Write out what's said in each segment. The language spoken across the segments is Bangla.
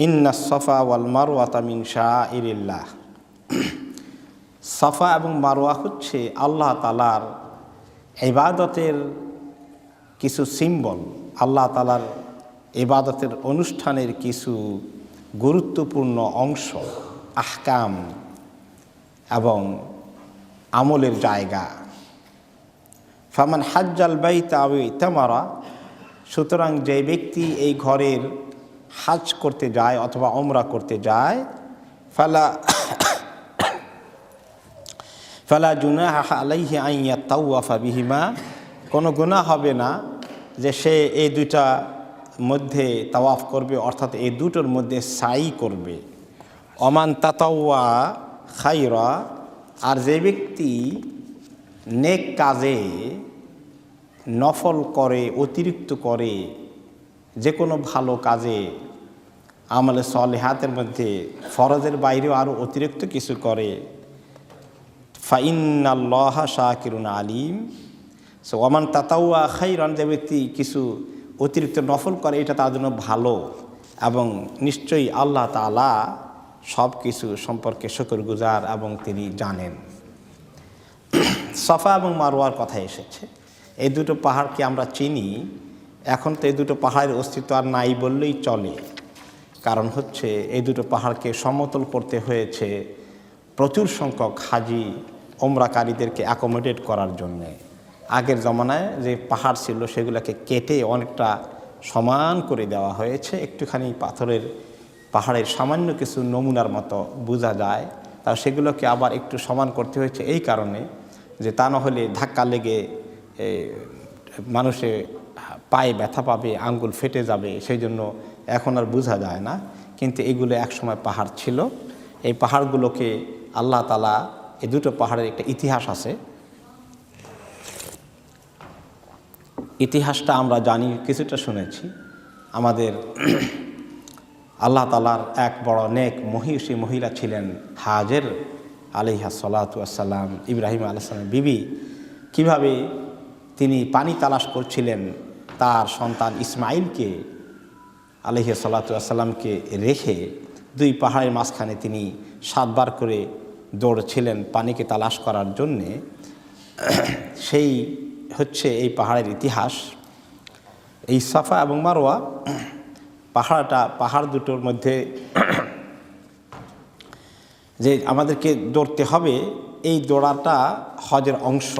ইন্নাস সাফা ওয়াল মারওয়াতা মিন শাআইরিল্লাহ। সাফা এবং মারওয়া হচ্ছে আল্লাহ তাআলার ইবাদতের কিছু সিম্বল, আল্লাহ তাআলার ইবাদতের অনুষ্ঠানের কিছু গুরুত্বপূর্ণ অংশ, আহকাম এবং আমলের জায়গা। ফামান হাজ্জাল বাইতা আও ইতামারা, সুতরাং যে ব্যক্তি এই ঘরের হাজ করতে যায় অথবা ওমরা করতে যায়, ফালা জুনাহা আলাইহি আন ইয়াতাওয়াফা বিহিমা, কোনো গুনাহ হবে না যে সে এই দুইটা মধ্যে তাওয়াফ করবে, অর্থাৎ এই দুটোর মধ্যে সাই করবে। ওমান তাতাওয়া খায়রা, আর যে ব্যক্তি নেক কাজে নফল করে, অতিরিক্ত করে, যে কোনো ভালো কাজে আমলে সলিহাতের মধ্যে ফরজের বাইরেও আরও অতিরিক্ত কিছু করে, ফাইন্নাল্লাহা শাকিরুন আলিম। সো ওমান তাতাওয়া খায়রান, যে ব্যক্তি কিছু অতিরিক্ত নফল করে এটা তার জন্য ভালো, এবং নিশ্চয়ই আল্লাহ তাআলা সব কিছু সম্পর্কে শুকরগুজার এবং তিনি জানেন। সাফা এবং মারওয়ার কথা এসেছে। এই দুটো পাহাড়কে আমরা চিনি, এখন তো এই দুটো পাহাড়ের অস্তিত্ব আর নাই বললেই চলে। কারণ হচ্ছে এই দুটো পাহাড়কে সমতল করতে হয়েছে প্রচুর সংখ্যক হাজি ওমরাকারীদেরকে অ্যাকোমোডেট করার জন্যে। আগের জমানায় যে পাহাড় ছিল সেগুলোকে কেটে অনেকটা সমান করে দেওয়া হয়েছে। একটুখানি পাহাড়ের সামান্য কিছু নমুনার মতো বোঝা যায়, তা সেগুলোকে আবার একটু সমান করতে হয়েছে এই কারণে যে তা না হলে ধাক্কা লেগে মানুষে পায়ে ব্যথা পাবে, আঙ্গুল ফেটে যাবে, সেই জন্য এখন আর বোঝা যায় না। কিন্তু এগুলো একসময় পাহাড় ছিল। এই পাহাড়গুলোকে আল্লাহ তাআলা, এই দুটো পাহাড়ের একটা ইতিহাস আছে। ইতিহাসটা আমরা জানি, কিছুটা শুনেছি। আমাদের আল্লাহ তাআলার এক বড় নেক মহিষী মহিলা ছিলেন হাজের আলাইহা সালাতু ওয়াসসালাম, ইব্রাহিম আলাইহিস সালামের বিবি। কীভাবে তিনি পানি তালাশ করছিলেন তার সন্তান ইসমাইলকে আলাইহি সালাতু ওয়াসসালামকে রেখে, দুই পাহাড়ের মাঝখানে তিনি 7 বার করে দৌড়ছিলেন পানিকে তালাশ করার জন্যে। সেই হচ্ছে এই পাহাড়ের ইতিহাস। এই সাফা এবং মারওয়া পাহাড় দুটোর মধ্যে যে আমাদেরকে দৌড়তে হবে, এই দৌড়াটা হজের অংশ।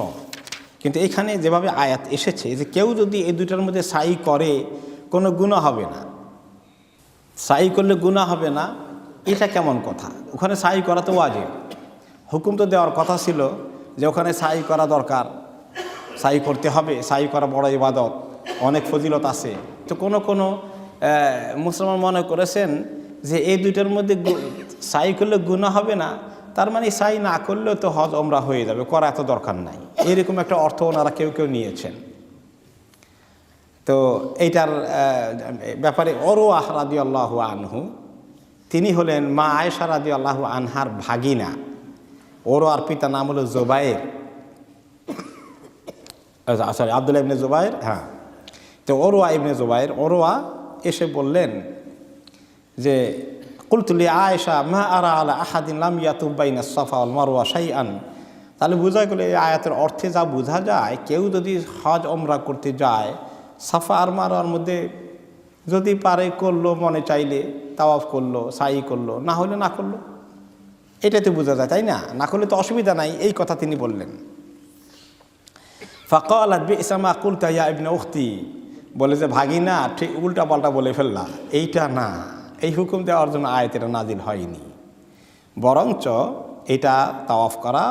কিন্তু এখানে যেভাবে আয়াত এসেছে যে কেউ যদি এই দুটার মধ্যে সাই করে কোনো গুনাহ হবে না, সাই করলে গুনাহ হবে না, এটা কেমন কথা? ওখানে সাই করা তো ওয়াজিব, হুকুম তো দেওয়ার কথা ছিল যে ওখানে সাই করা দরকার, সাই করতে হবে, সাই করা বড় ইবাদত, অনেক ফজিলত আছে। তো কোনো মুসলমান মনে করেছেন যে এই দুইটার মধ্যে সাই করলে গুনাহ হবে না, তার মানে সাই না করলেও তো হজ ওমরা হয়ে যাবে, করা এত দরকার নাই, এরকম একটা অর্থ ওনারা কেউ নিয়েছেন। তো এইটার ব্যাপারে উরওয়া রাদিয়াল্লাহু আনহু, তিনি হলেন মা আয়েশা রাদিয়াল্লাহু আনহার ভাগিনা। উরওয়ার পিতার নাম হলো জুবায়ের, সরি আব্দুল্লাহ ইবনে জুবায়ের। হ্যাঁ, তো উরওয়া ইবনে জুবায়ের, উরওয়া এসে বললেন যে কুলতু লি আয়েশা মা আরা আলা আহাদিন লাম ইয়াতুব বাইনা সাফা ওয়াল মারওয়া শাইআন। তাহলে বোঝা গেল এই আয়াতের অর্থে যা বোঝা যায়, কেউ যদি হজ ওমরা করতে যায়, সাফা আর মারওয়ার মধ্যে যদি পারে করলো, মনে চাইলে তাওয়াফ করলো, সাই করলো, না হলে না করলো, এটাতে বোঝা যায়, তাই না? না করলে তো অসুবিধা নাই, এই কথা তিনি বললেন। ফাকালাত বি'সা মা কুলতা ইয়া ইবনা উখতি, বলে যে ভাগিনা, ঠিক উল্টা পাল্টা বলে ফেললা, এইটা না, এই হুকুম দেওয়ার জন্য আয়াত এটা নাজিল হয়নি, বরঞ্চ এটা তাওয়াফ করা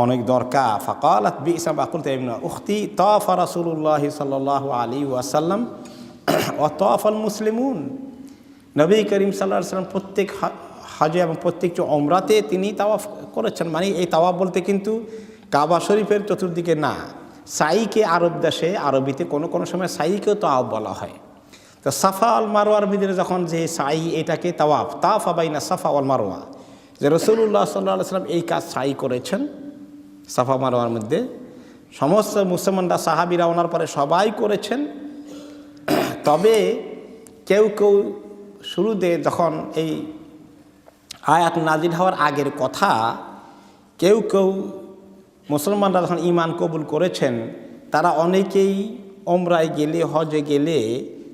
অনেক দরকার। ফাকালাত বি'সা মা কুলতা ইয়া ইবনা উখতি তাওয়াফা রাসূলুল্লাহ সাল্লাল্লাহু আলাইহি ওয়াসাল্লাম ওয়া তাওয়াফাল মুসলিমুন। নবী করিম সাল্লাল্লাহু আলাইহি ওয়াসাল্লাম প্রত্যেক হজে এবং প্রত্যেক ওমরাতে তিনি তাওয়াফ করেছেন। মানে এই তাওয়াফ বলতে কিন্তু কাবা শরীফের চতুর্দিকে না, সাইকে আরব দেশে আরবিতে কোনো সময় সাইকেও তাওয়াফ বলা হয়। তো সাফা আল মারওয়ার ভিতরে যখন যে সাই, এটাকে তাওয়াফ, তাওয়াফা বাইনা সাফা ওয়াল মারওয়া, যে রাসূলুল্লাহ সাল্লাল্লাহু আলাইহি ওয়াসাল্লাম এই কাজ সাই করেছেন সাফা মারওয়ার মধ্যে, সমস্ত মুসলমানরা সাহাবীরা ওনার পরে সবাই করেছেন। তবে কেউ শুরুতে যখন এই আয়াত নাজিল হওয়ার আগের কথা, কেউ কেউ মুসলমানরা যখন ঈমান কবুল করেছেন তারা অনেকেই ওমরায় গেলে, হজে গেলে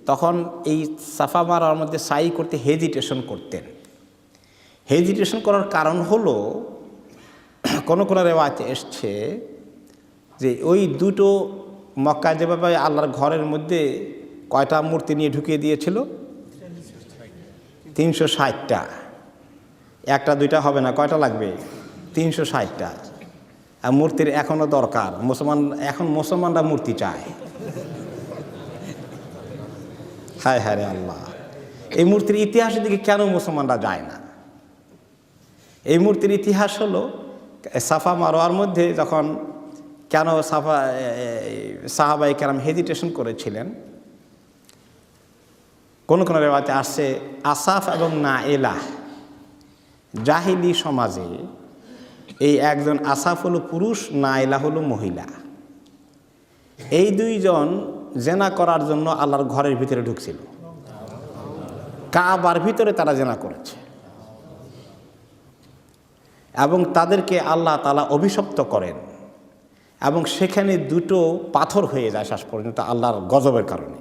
তখন এই সাফা মারওয়ার মধ্যে সাই করতে হেজিটেশন করতেন। হেজিটেশন করার কারণ হলো, কোনো কোনো রেওয়ায়েতে এসছে যে ওই দুটো মক্কায় যেভাবে আল্লাহর ঘরের মধ্যে কয়টা মূর্তি নিয়ে ঢুকিয়ে দিয়েছিল, 360টা। একটা দুইটা হবে না, কয়টা লাগবে? 360টা। আর মূর্তির এখনও দরকার। মুসলমানরা মূর্তি চায়। হায় হায় রে আল্লাহ, এই মূর্তির ইতিহাসের দিকে কেন মুসলমানরা যায় না? এই মূর্তির ইতিহাস হলো, সাফা মারওয়ার মধ্যে যখন কেন সাহাবায়ে কেরাম হেজিটেশন করেছিলেন, কোন কোন রেওয়াতে আসছে আসাফ এবং নাইলা জাহিলি সমাজে এই একজন আসাফ হলো পুরুষ, নাইলা হলো মহিলা। এই দুইজন জেনা করার জন্য আল্লাহর ঘরের ভিতরে ঢুকছিল। কাবার ভিতরে তারা জেনা করেছে এবং তাদেরকে আল্লাহ তাআলা অভিশপ্ত করেন এবং সেখানে দুটো পাথর হয়ে যায় শেষ পর্যন্ত আল্লাহর গজবের কারণে।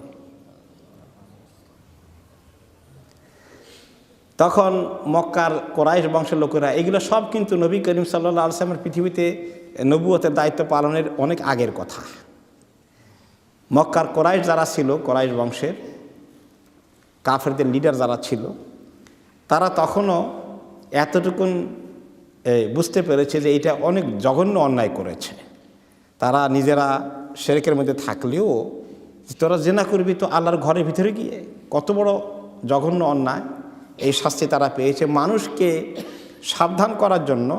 তখন মক্কার কোরাইশ বংশের লোকেরা, এগুলো সব কিন্তু নবী করিম সাল্লাল্লাহু আলাইহি ওয়াসাল্লামের পৃথিবীতে নবুয়তের দায়িত্ব পালনের অনেক আগের কথা। মক্কার কোরাইশ যারা ছিল, কোরাইশ বংশের কাফেরদের লিডার যারা ছিল, তারা তখনও এতটুকুন বুঝতে পেরেছে যে এটা অনেক জঘন্য অন্যায় করেছে। তারা নিজেরা শিরকের মধ্যে থাকলেও তোরা জেনা করবি তো আল্লাহর ঘরের ভিতরে গিয়ে, কত বড় জঘন্য অন্যায়। এই শাস্তি তারা পেয়েছে। মানুষকে সাবধান করার জন্য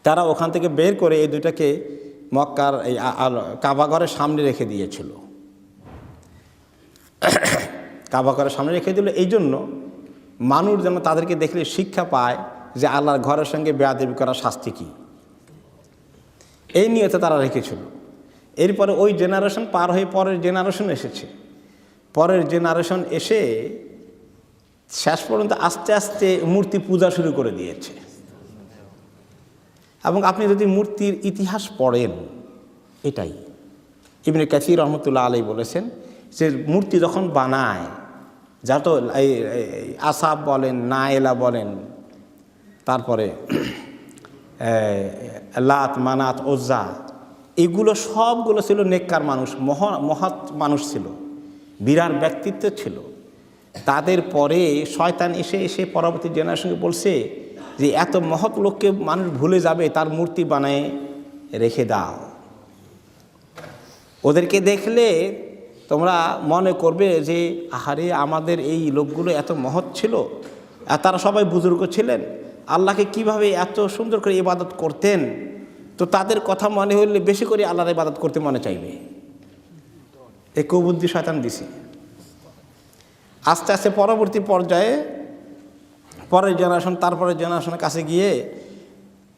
তারা ওখান থেকে বের করে এই দুটাকে মক্কার এই কাবাঘরের সামনে রেখে দিয়েছিল। কাবাঘরের সামনে রেখে দিল এই জন্য মানুষ যেন তাদেরকে দেখলে শিক্ষা পায় যে আল্লাহর ঘরের সঙ্গে বেয়াদবি করার শাস্তি কী। এই নিয়তে তারা রেখেছিল। এরপরে ওই জেনারেশন পার হয়ে পরের জেনারেশন এসেছে। পরের জেনারেশন এসে শেষ পর্যন্ত আস্তে আস্তে মূর্তি পূজা শুরু করে দিয়েছে। এবং আপনি যদি মূর্তির ইতিহাস পড়েন, এটাই ইবনে কাসির রহমতুল্লাহ আলাইহি বলেছেন যে মূর্তি যখন বানায়, যা তো এই আসাব বলেন, নায়েলা বলেন, তারপরে লাত, মানাত, ওজ্জা, এগুলো সবগুলো ছিল নেককার মানুষ, মহৎ মানুষ ছিল, বিরাট ব্যক্তিত্ব ছিল। তাদের পরে শয়তান এসে পরবর্তী জেনারেশনকে বলছে যে এত মহৎ লোককে মানুষ ভুলে যাবে, তার মূর্তি বানায় রেখে দাও। ওদেরকে দেখলে তোমরা মনে করবে যে আহারে আমাদের এই লোকগুলো এত মহৎ ছিল, আর তারা সবাই বুজুর্গ ছিলেন, আল্লাহকে কিভাবে এত সুন্দর করে ইবাদত করতেন, তো তাদের কথা মনে হলে বেশি করে আল্লাহর ইবাদত করতে মনে চাইবে। এই কুবুদ্ধি শয়তান দিছে। আস্তে আস্তে পরবর্তী পর্যায়ে পরের জেনারেশন, তারপরের জেনারেশনের কাছে গিয়ে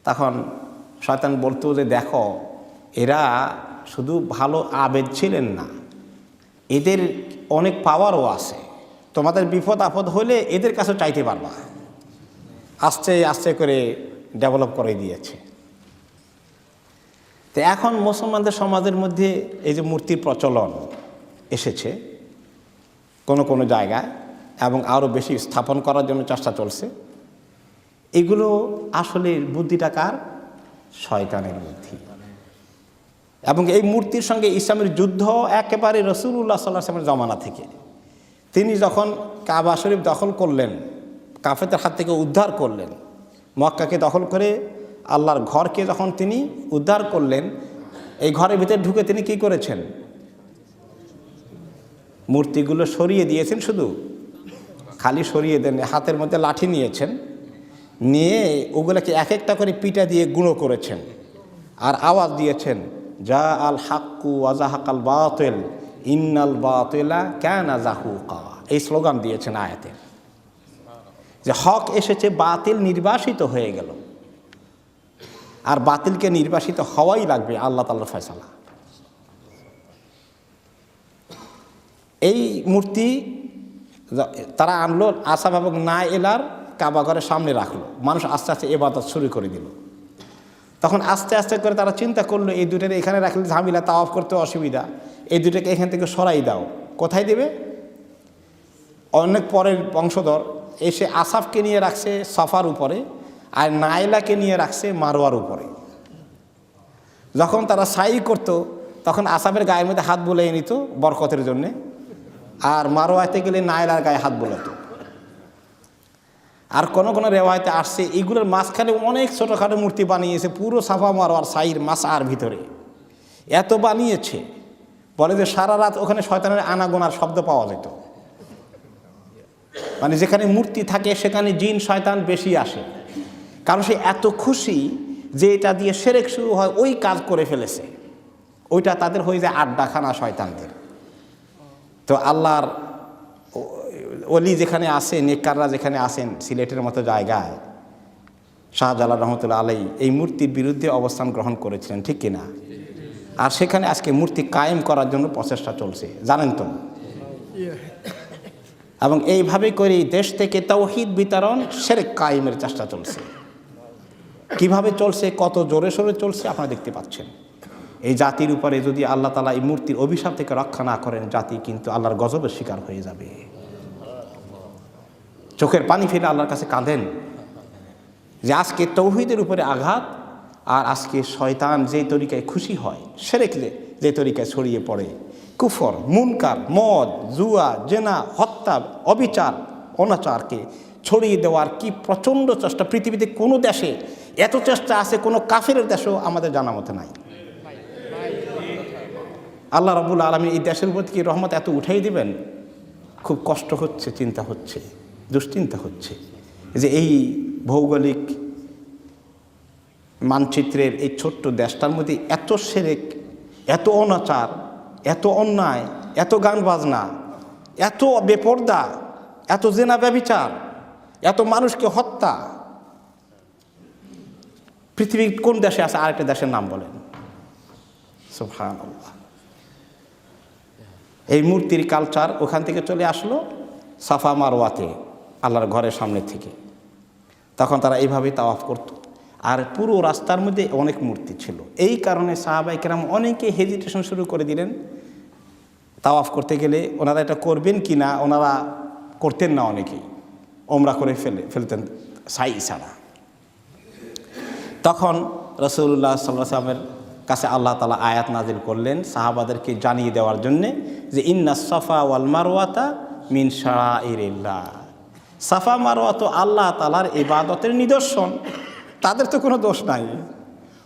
তখন শয়তান বলতো যে দেখো, এরা শুধু ভালো আবেদ ছিলেন না, এদের অনেক পাওয়ারও আছে, তোমাদের বিপদ আপদ হলে এদের কাছে চাইতে পারবা। আস্তে আস্তে করে ডেভেলপ করে দিয়েছে। তো এখন মুসলমানদের সমাজের মধ্যে এই যে মূর্তির প্রচলন এসেছে কোনো কোনো জায়গায়, এবং আরও বেশি স্থাপন করার জন্য চেষ্টা চলছে, এগুলো আসলে বুদ্ধিটা কার? শয়তানের বুদ্ধি। এবং এই মূর্তির সঙ্গে ইসলামের যুদ্ধ একেবারে রাসূলুল্লাহ সাল্লাল্লাহু আলাইহি ওয়াসাল্লামের জমানা থেকে। তিনি যখন কাবা শরীফ দখল করলেন, কাফেরদের হাত থেকে উদ্ধার করলেন, মক্কাকে দখল করে আল্লাহর ঘরকে যখন তিনি উদ্ধার করলেন, এই ঘরের ভিতরে ঢুকে তিনি কি করেছেন? মূর্তিগুলো সরিয়ে দিয়েছেন। শুধু খালি সরিয়ে দেন, হাতের মধ্যে লাঠি নিয়েছেন, নিয়ে ওগুলোকে এক একটা করে পিটা দিয়ে গুঁড়ো করেছেন, আর আওয়াজ দিয়েছেন যা আল হাক্কু ওয়াজাহাকাল বাতিল ইন্নাল বাতিলা কানা যাহুকা। এই স্লোগান দিয়েছেন আয়াতের, যে হক এসেছে, বাতিল নির্বাসিত হয়ে গেল, আর বাতিলকে নির্বাসিত হওয়াই লাগবে, আল্লাহ তাআলার ফয়সালা। এই মূর্তি তারা আনলো আসাফ এবং নাইলার কাবা ঘরের সামনে রাখলো, মানুষ আস্তে আস্তে ইবাদত শুরু করে দিল। তখন আস্তে আস্তে করে তারা চিন্তা করলো এই দুটাকে এখানে রাখলে ঝামেলা, তাওয়াফ করতে অসুবিধা, এই দুটাকে এখান থেকে সরাই দাও। কোথায় দেবে? অনেক পরের বংশধর এসে আসাফকে নিয়ে রাখছে সাফার উপরে, আর নাইলাকে নিয়ে রাখছে মারোয়ার উপরে। যখন তারা সাই করত তখন আসাফের গায়ের মধ্যে হাত বুলিয়ে নিত বরকতের জন্যে, আর মারোয়াতে গেলে নাইলার গায়ে হাত বোলাতো। আর কোনো কোনো রেওয়ায়তে আসছে এগুলোর মাঝখানে অনেক ছোটোখাটো মূর্তি বানিয়েছে পুরো সাফা মারোয়ার সাইর মাসার ভিতরে, এত বানিয়েছে বলে যে সারা রাত ওখানে শয়তানের আনাগোনার শব্দ পাওয়া যেত। মানে যেখানে মূর্তি থাকে সেখানে জিন শয়তান বেশি আসে, কারণ সে এত খুশি যে এটা দিয়ে শিরক শুরু হয়, ওই কাজ করে ফেলেছে, ওইটা তাদের হয়ে যায় আড্ডাখানা শয়তানদের। তো আল্লাহর ওলি যেখানে আসেন, নেককাররা যেখানে আসেন, সিলেটের মতো জায়গায় শাহজালাল রহমতুল্লাহ আলাই এই মূর্তির বিরুদ্ধে অবস্থান গ্রহণ করেছিলেন, ঠিক কিনা? আর সেখানে আজকে মূর্তি কায়েম করার জন্য প্রচেষ্টা চলছে, জানেন তো। এবং এইভাবে করে দেশ থেকে তাওহীদ বিতরণ, শিরক কায়েমের চেষ্টা চলছে। কিভাবে চলছে, কত জোরে সোরে চলছে আপনারা দেখতে পাচ্ছেন। এই জাতির উপরে যদি আল্লাহ তাআলা এই মূর্তির অভিশাপ থেকে রক্ষা না করেন, জাতি কিন্তু আল্লাহর গজবের শিকার হয়ে যাবে। চোখের পানি ফেলে আল্লাহর কাছে কাঁদেন যে আজকে তাওহীদের উপরে আঘাত, আর আজকে শয়তান যে তরিকায় খুশি হয়, শিরক যে তরিকায় ছড়িয়ে পড়ে, কুফর, মুনকার, মদ, জুয়া, জেনা, হত্যা, অবিচার, অনাচারকে ছড়িয়ে দেওয়ার কি প্রচণ্ড চেষ্টা। পৃথিবীতে কোনো দেশে এত চেষ্টা আছে কোনো কাফেরের দেশও আমাদের জানা মতে নাই। আল্লাহ রাব্বুল আলামিন এই দেশের উপর কি রহমত এত উঠাই দিবেন? খুব কষ্ট হচ্ছে, চিন্তা হচ্ছে, দুশ্চিন্তা হচ্ছে যে এই ভৌগোলিক মানচিত্রের এই ছোট্ট দেশটার মধ্যে এত শিরক, এত অনাচার, এত অন্যায়, এত গান বাজনা, এত বেপরদা, এত জেনা ব্যভিচার, এত মানুষকে হত্যা। পৃথিবীর কোন দেশে আছে? আরেকটা দেশের নাম বলেন। সুবহানাল্লাহ। এই মূর্তির কালচার ওখান থেকে চলে আসলো সাফা মারওয়াতে, আল্লাহর ঘরের সামনে থেকে। তখন তারা এইভাবেই তাওয়াফ করত, আর পুরো রাস্তার মধ্যে অনেক মূর্তি ছিল। এই কারণে সাহাবায়ে কেরাম অনেকে হেজিটেশন শুরু করে দিলেন। তাওয়াফ করতে গেলে ওনারা এটা করবেন কি না, ওনারা করতেন না, অনেকেই ওমরা করে ফেলতেন সাই ছাড়া। তখন রাসূলুল্লাহ সাল্লাল্লাহু আলাইহি ওয়াসাল্লামের কাছে আল্লাহ তাআলা আয়াত নাজিল করলেন সাহাবাদেরকে জানিয়ে দেওয়ার জন্যে যে ইন্নাস সাফা ওয়াল মারওয়াতা মিন শাআইরিল্লাহ। সাফা মারওয়া তো আল্লাহ তাআলার ইবাদতের নিদর্শন, তাদের তো কোনো দোষ নাই।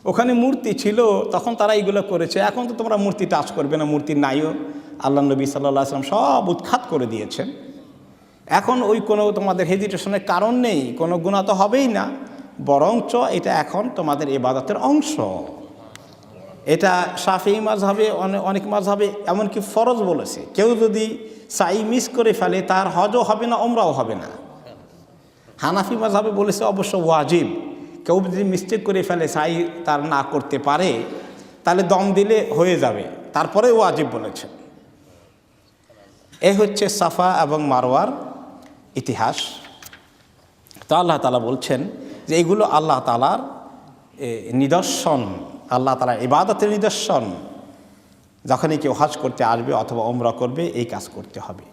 ওখানে মূর্তি ছিল তখন তারা এইগুলো করেছে, এখন তো তোমরা মূর্তি টাচ করবে না, মূর্তি নাইও। আল্লাহ নবী সাল্লাল্লাহু আলাইহি ওয়াসাল্লাম সব উৎখাত করে দিয়েছেন। এখন ওই কোনো তোমাদের হেজিটেশনের কারণ নেই, কোনো গুনাহ তো হবেই না, বরঞ্চ এটা এখন তোমাদের ইবাদতের অংশ। এটা শাফিঈ মাযহাবে, অনেক মাযহাবে এমনকি ফরজ বলেছে। কেউ যদি সাই মিস করে ফেলে তার হজও হবে না, ওমরাও হবে না। হানাফি মাযহাবে বলেছে অবশ্য ওয়াজিব, কেউ যদি মিস্টেক করে ফেলে সাই তার না করতে পারে তাহলে দম দিলে হয়ে যাবে, তারপরে ওয়াজিব বলেছে। এই হচ্ছে সাফা এবং মারওয়ার ইতিহাস। তো আল্লাহ তাআলা বলছেন যে এইগুলো আল্লাহ তাআলার নিদর্শন, আল্লাহ তাআলার ইবাদতের নিদর্শন। যখনই কেউ হজ করতে আসবে অথবা ওমরা করবে এই কাজ করতে হবে,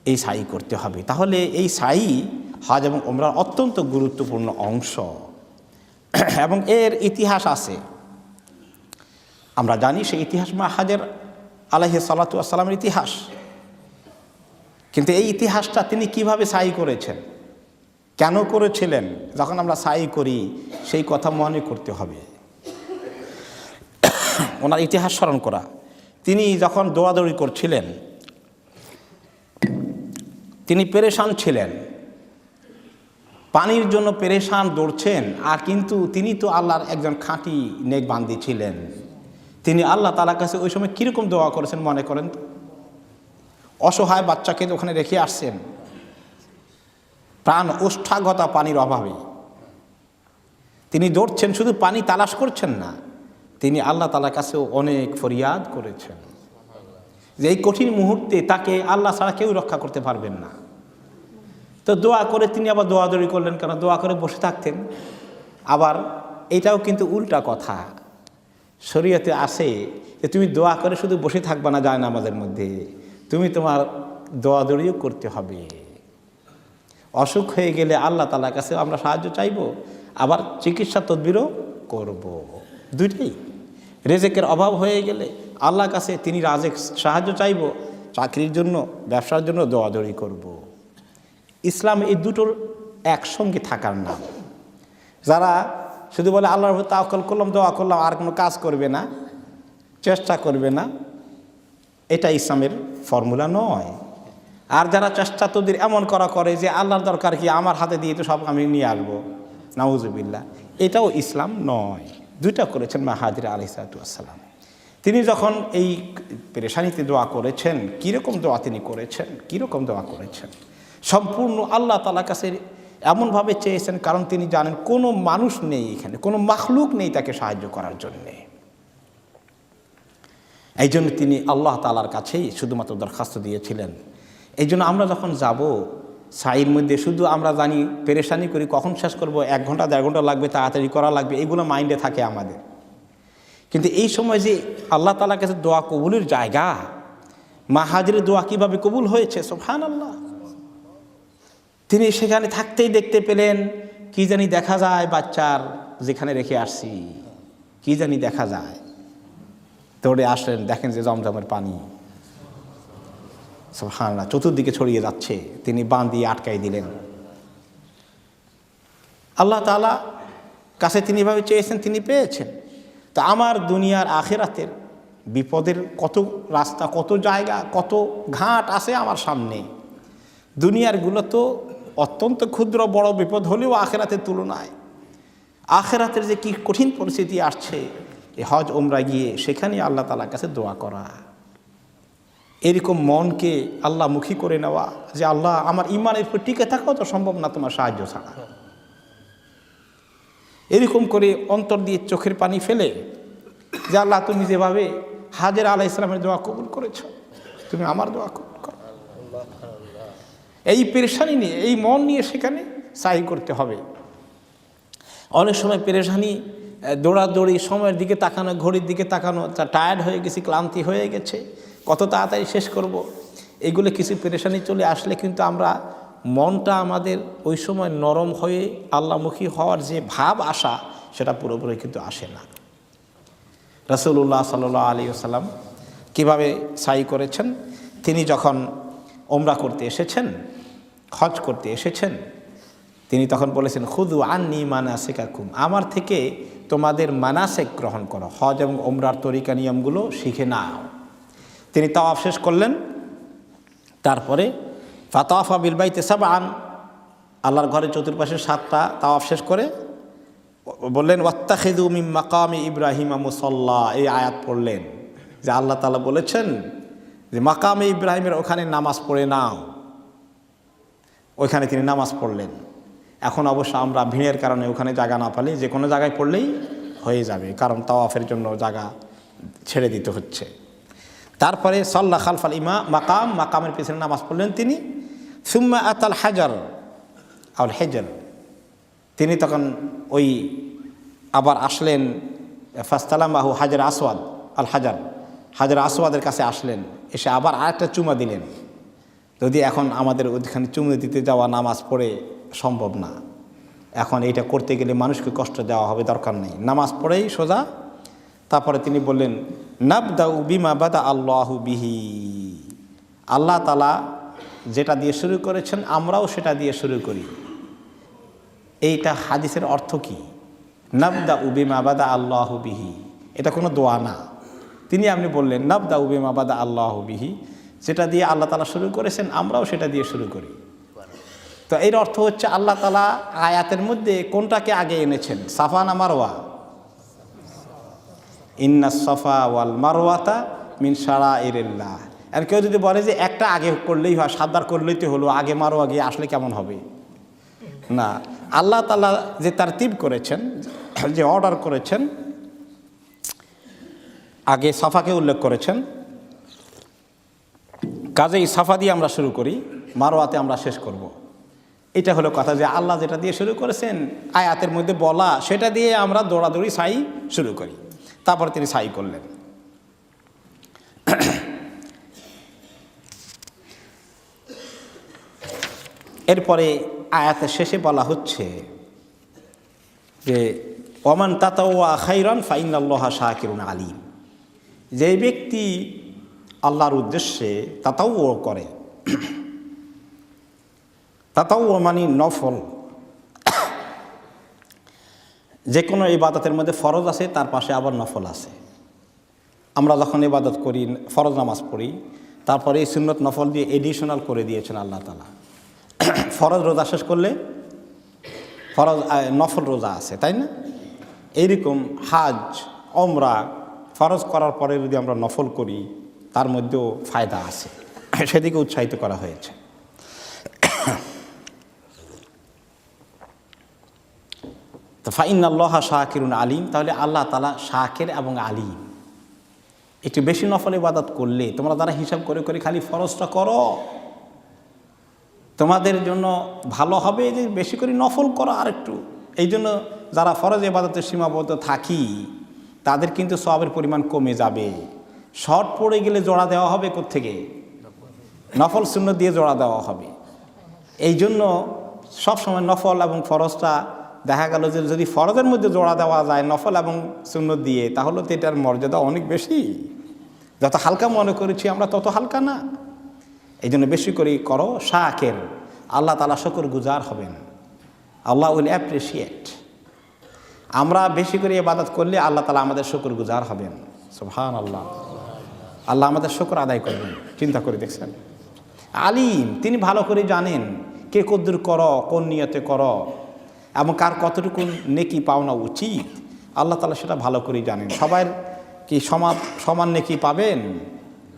এই সাই করতে হবে। তাহলে এই সাই হজ এবং ওমরার অত্যন্ত গুরুত্বপূর্ণ অংশ এবং এর ইতিহাস আছে। আমরা জানি সেই ইতিহাস হাজের আলাইহিস সালাতু ওয়াস সালামের ইতিহাস, কিন্তু এই ইতিহাসটা তিনি কিভাবে সাই করেছেন, কেন করেছিলেন, যখন আমরা সাই করি সেই কথা মনে করতে হবে, ওনার ইতিহাস স্মরণ করা। তিনি যখন দৌড়াদৌড়ি করছিলেন তিনি পেরেশান ছিলেন, পানির জন্য পেরেশান, দৌড়ছেন। আর কিন্তু তিনি তো আল্লাহর একজন খাঁটি নেকবান্দি ছিলেন। তিনি আল্লাহ তাআলার কাছে ওই সময় কীরকম দোয়া করেছেন মনে করেন। অসহায় বাচ্চাকে ওখানে রেখে আসছেন, প্রাণ ওষ্ঠাগতা পানির অভাবে তিনি দৌড়ছেন, শুধু পানি তালাশ করছেন না, তিনি আল্লাহ তাআলার কাছেও অনেক ফরিয়াদ করেছেন। যে এই কঠিন মুহূর্তে তাকে আল্লাহ ছাড়া কেউ রক্ষা করতে পারবেন না। তো দোয়া করে তিনি আবার দৌড়াদৌড়ি করলেন, কেন দোয়া করে বসে থাকতেন। আবার এটাও কিন্তু উল্টা কথা, শরীয়তে আসে যে তুমি দোয়া করে শুধু বসে থাকবা না যায় না, আমাদের মধ্যে তুমি তোমার দৌড়াদৌড়িও করতে হবে। অসুখ হয়ে গেলে আল্লাহ তাআলার কাছে আমরা সাহায্য চাইব, আবার চিকিৎসা তদবিরও করব, দুইটাই। রেজেকের অভাব হয়ে গেলে আল্লাহর কাছে তিনি রাজেক সাহায্য চাইব, চাকরির জন্য ব্যবসার জন্য দৌড়াদৌড়ি করব। ইসলাম এই দুটোর একসঙ্গে থাকার নাম। যারা শুধু বলে আল্লাহর উপর তাওয়াক্কুল করলাম, দোয়া করলাম, আর কোনো কাজ করবে না, চেষ্টা করবে না, এটা ইসলামের ফর্মুলা নয়। আর যারা চেষ্টা তোদের এমন করা করে যে আল্লাহর দরকার কি, আমার হাতে দিয়ে তো সব আমি নিয়ে আসবো, নাউজুবিল্লাহ, এটাও ইসলাম নয়। দুইটা করেছেন মাহাদির আলাইহিস সালাম। তিনি যখন এই পেরেশানিতে দোয়া করেছেন, কীরকম দোয়া তিনি করেছেন, কীরকম দোয়া করেছেন, সম্পূর্ণ আল্লাহ তাআলার কাছে এমনভাবে চেয়েছেন, কারণ তিনি জানেন কোনো মানুষ নেই এখানে, কোনো মাখলুক নেই তাকে সাহায্য করার জন্যে। এই জন্য তিনি আল্লাহ তাআলার কাছেই শুধুমাত্র দরখাস্ত দিয়েছিলেন। এই জন্য আমরা যখন যাব সাইর মধ্যে শুধু আমরা জানি পেরেশানি করি, কখন শেষ করব, 1 ঘন্টা 1.5 ঘন্টা লাগবে, তাড়াতাড়ি করা লাগবে, এগুলো মাইন্ডে থাকে আমাদের। কিন্তু এই সময় যে আল্লাহ তাআলার কাছে দোয়া কবুলের জায়গা, মাহাজিরের দোয়া কীভাবে কবুল হয়েছে, সুবহানাল্লাহ। তিনি সেখানে থাকতেই দেখতে পেলেন, কি জানি দেখা যায় বাচ্চার যেখানে রেখে আসছি, কি জানি দেখা যায়। দৌড়ে আসলেন, দেখেন যে জমজমের পানি, সুবহানাল্লাহ, চতুর্দিকে ছড়িয়ে যাচ্ছে। তিনি বাঁধ দিয়ে আটকাই দিলেন। আল্লাহ তাআলা কাছে তিনি এভাবে চেয়েছেন, তিনি পেয়েছেন। তো আমার দুনিয়ার আখিরাতের বিপদের কত রাস্তা, কত জায়গা, কত ঘাট আছে আমার সামনে। দুনিয়ারগুলো তো অত্যন্ত ক্ষুদ্র, বড় বিপদ হলেও আখিরাতের তুলনায় আখিরাতের যে কি কঠিন পরিস্থিতি আসছে, এই হজ উমরা গিয়ে সেখানে আল্লাহ তাআলার কাছে দোয়া করা, এরকম মনকে আল্লাহমুখী করে নেওয়া যে আল্লাহ আমার ইমানের উপর টিকে থাকাও তো সম্ভব না তোমার সাহায্য ছাড়া। এরকম করে অন্তর দিয়ে চোখের পানি ফেলে যে আল্লাহ তুমি যেভাবে হাজেরা আলাইহিস সালামের দোয়া কবুল করেছো, তুমি আমার দোয়া কবুল করো। এই পেরেশানি নিয়ে, এই মন নিয়ে সেখানে সাই করতে হবে। অনেক সময় পেরেশানি, দৌড়াদৌড়ি, সময়ের দিকে তাকানো, ঘড়ির দিকে তাকানো, টায়ার্ড হয়ে গেছি, ক্লান্তি হয়ে গেছে, কত তাড়াতাড়ি শেষ করব, এগুলো কিছু পেরেশানি চলে আসলে কিন্তু আমরা মনটা আমাদের ওই সময় নরম হয়ে আল্লাহমুখী হওয়ার যে ভাব আসা, সেটা পুরোপুরি কিন্তু আসে না। রাসূলুল্লাহ সাল্লাল্লাহু আলাইহি ওয়াসাল্লাম কীভাবে সাই করেছেন, তিনি যখন ওমরা করতে এসেছেন, হজ করতে এসেছেন, তিনি তখন বলেছেন খুযু আন্নী মানাসিকাকুম, আমার থেকে তোমাদের মানাসিক গ্রহণ করো, হজ এবং ওমরার তরিকা নিয়মগুলো শিখে নাও। তিনি তাওয়াফ শেষ করলেন, তারপরে ফাতাফা বিল বাইতি সাবআন, আল্লাহর ঘরের চতুর্পাশে 7টা তাওয়াফ শেষ করে বললেন ওয়াত্তাখিযু মিন মাকামি ইব্রাহিমা মুসাল্লা, এই আয়াত পড়লেন যে আল্লাহ তাআলা বলেছেন যে মাকামে ইব্রাহিমের ওখানে নামাজ পড়ে নাও। ওইখানে তিনি নামাজ পড়লেন। এখন অবশ্য আমরা ভিড়ের কারণে ওখানে জায়গা না পালে যে কোনো জায়গায় পড়লেই হয়ে যাবে, কারণ তাওয়াফের জন্য জায়গা ছেড়ে দিতে হচ্ছে। তারপরে সাল্লা খালফাল মাকামের পিছনে নামাজ পড়লেন তিনি। সুম্মা আতাল হাজার আল হেজার, তিনি তখন ওই আবার আসলেন, ফাস্তালামাহু হাজার আসওয়াদ আল হাজার আসওয়াদের কাছে আসলেন, এসে আবার আরেকটা চুমা দিলেন। যদি এখন আমাদের ওইখানে চুমে দিতে যাওয়া, নামাজ পড়ে সম্ভব না, এখন এইটা করতে গেলে মানুষকে কষ্ট দেওয়া হবে, দরকার নেই, নামাজ পড়েই সোজা। তারপরে তিনি বললেন নাবদাউ বিমা বাদা আল্লাহু বিহি, আল্লাহ তাআলা যেটা দিয়ে শুরু করেছেন আমরাও সেটা দিয়ে শুরু করি। এইটা হাদিসের অর্থ কি? নাবদাউ বিমা বাদা আল্লাহু বিহি, এটা কোনো দোয়া না। তিনি আপনি বললেন নাবদাউ বিমা বাদা আল্লাহু বিহি, যেটা দিয়ে আল্লাহ তাআলা শুরু করেছেন আমরাও সেটা দিয়ে শুরু করি। তো এর অর্থ হচ্ছে আল্লাহ তাআলা আয়াতের মধ্যে কোনটাকে আগে এনেছেন, সাফা না মারওয়া? ইন্নাস সাফা ওয়াল মারওয়াতা মিন শারাইরিল্লাহ। আর কেউ যদি বলে যে একটা আগে করলেই হয়, সাতবার করলেই তো হলো, আগে মারওয়া গিয়ে আসলে কেমন হবে? না, আল্লাহ তাআলা যে তারতিব করেছেন, যে অর্ডার করেছেন, আগে সাফাকে উল্লেখ করেছেন, কাজেই সাফা দিয়ে আমরা শুরু করি, মারওয়াতে আমরা শেষ করব। এটা হলো কথা যে আল্লাহ যেটা দিয়ে শুরু করেছেন আয়াতের মধ্যে বলা, সেটা দিয়ে আমরা দৌড়াদৌড়ি সাই শুরু করি। তারপর তিনি সাই করলেন। এরপরে আয়াতের শেষে বলা হচ্ছে যে ওমান তাতাওয়া খাইরান ফাইনাল্লাহা শাকিরুন আলিম। যে ব্যক্তি আল্লাহর উদ্দেশ্যে তাতাওয়া করে, তাতাওয়া মানে নফল, যে কোনো ইবাদতের মধ্যে ফরজ আছে তার পাশে আবার নফল আছে। আমরা যখন ইবাদত করি, ফরজ নামাজ পড়ি, তারপরে এই সুন্নত নফল দিয়ে এডিশনাল করে দিয়েছেন আল্লাহ তাআলা। ফরজ রোজা শেষ করলে ফরজ নফল রোজা আছে, তাই না? এইরকম হাজ ওমরা ফরজ করার পরে যদি আমরা নফল করি তার মধ্যেও ফায়দা আছে, সেদিকে উৎসাহিত করা হয়েছে। তো ফাইনাল্লাহা শাকিরুন আলিম, তাহলে আল্লাহ তাআলা শাকির এবং আলিম। একটু বেশি নফল ইবাদত করলে তোমরা যারা হিসাব করে করে খালি ফরজটা করো, তোমাদের জন্য ভালো হবে যে বেশি করে নফল করো আর একটু। এই জন্য যারা ফরজ ইবাদতের সীমাবদ্ধ থাকি তাদের কিন্তু সওয়াবের পরিমাণ কমে যাবে। শর্ট পড়ে গেলে জোড়া দেওয়া হবে কোত্থেকে? নফল সুন্নত দিয়ে জোড়া দেওয়া হবে। এই জন্য সবসময় নফল এবং ফরজটা দেখা গেল যে যদি ফরজের মধ্যে জোড়া দেওয়া যায় নফল এবং সুন্নত দিয়ে, তাহলে তো এটার মর্যাদা অনেক বেশি। যত হালকা মনে করেছি আমরা তত হালকা না। এই জন্য বেশি করে করো শাকির, আল্লাহ তাআলা শুকর গুজার হবেন। আল্লাহ উইল অ্যাপ্রিসিয়েট। আমরা বেশি করে ইবাদত করলে আল্লাহ তাআলা আমাদের শুকর গুজার হবেন। সুবহানাল্লাহ, আল্লাহ আমাদের শুকর আদায় করবেন। চিন্তা করে দেখছেন? আলিম, তিনি ভালো করে জানেন কে কদ্দুর করো, কোন নিয়তে করো এবং কার কতটুকু নেকি পাওনা উচিত। আল্লাহ তাআলা সেটা ভালো করেই জানেন। সবার কি সমান নেকি পাবেন?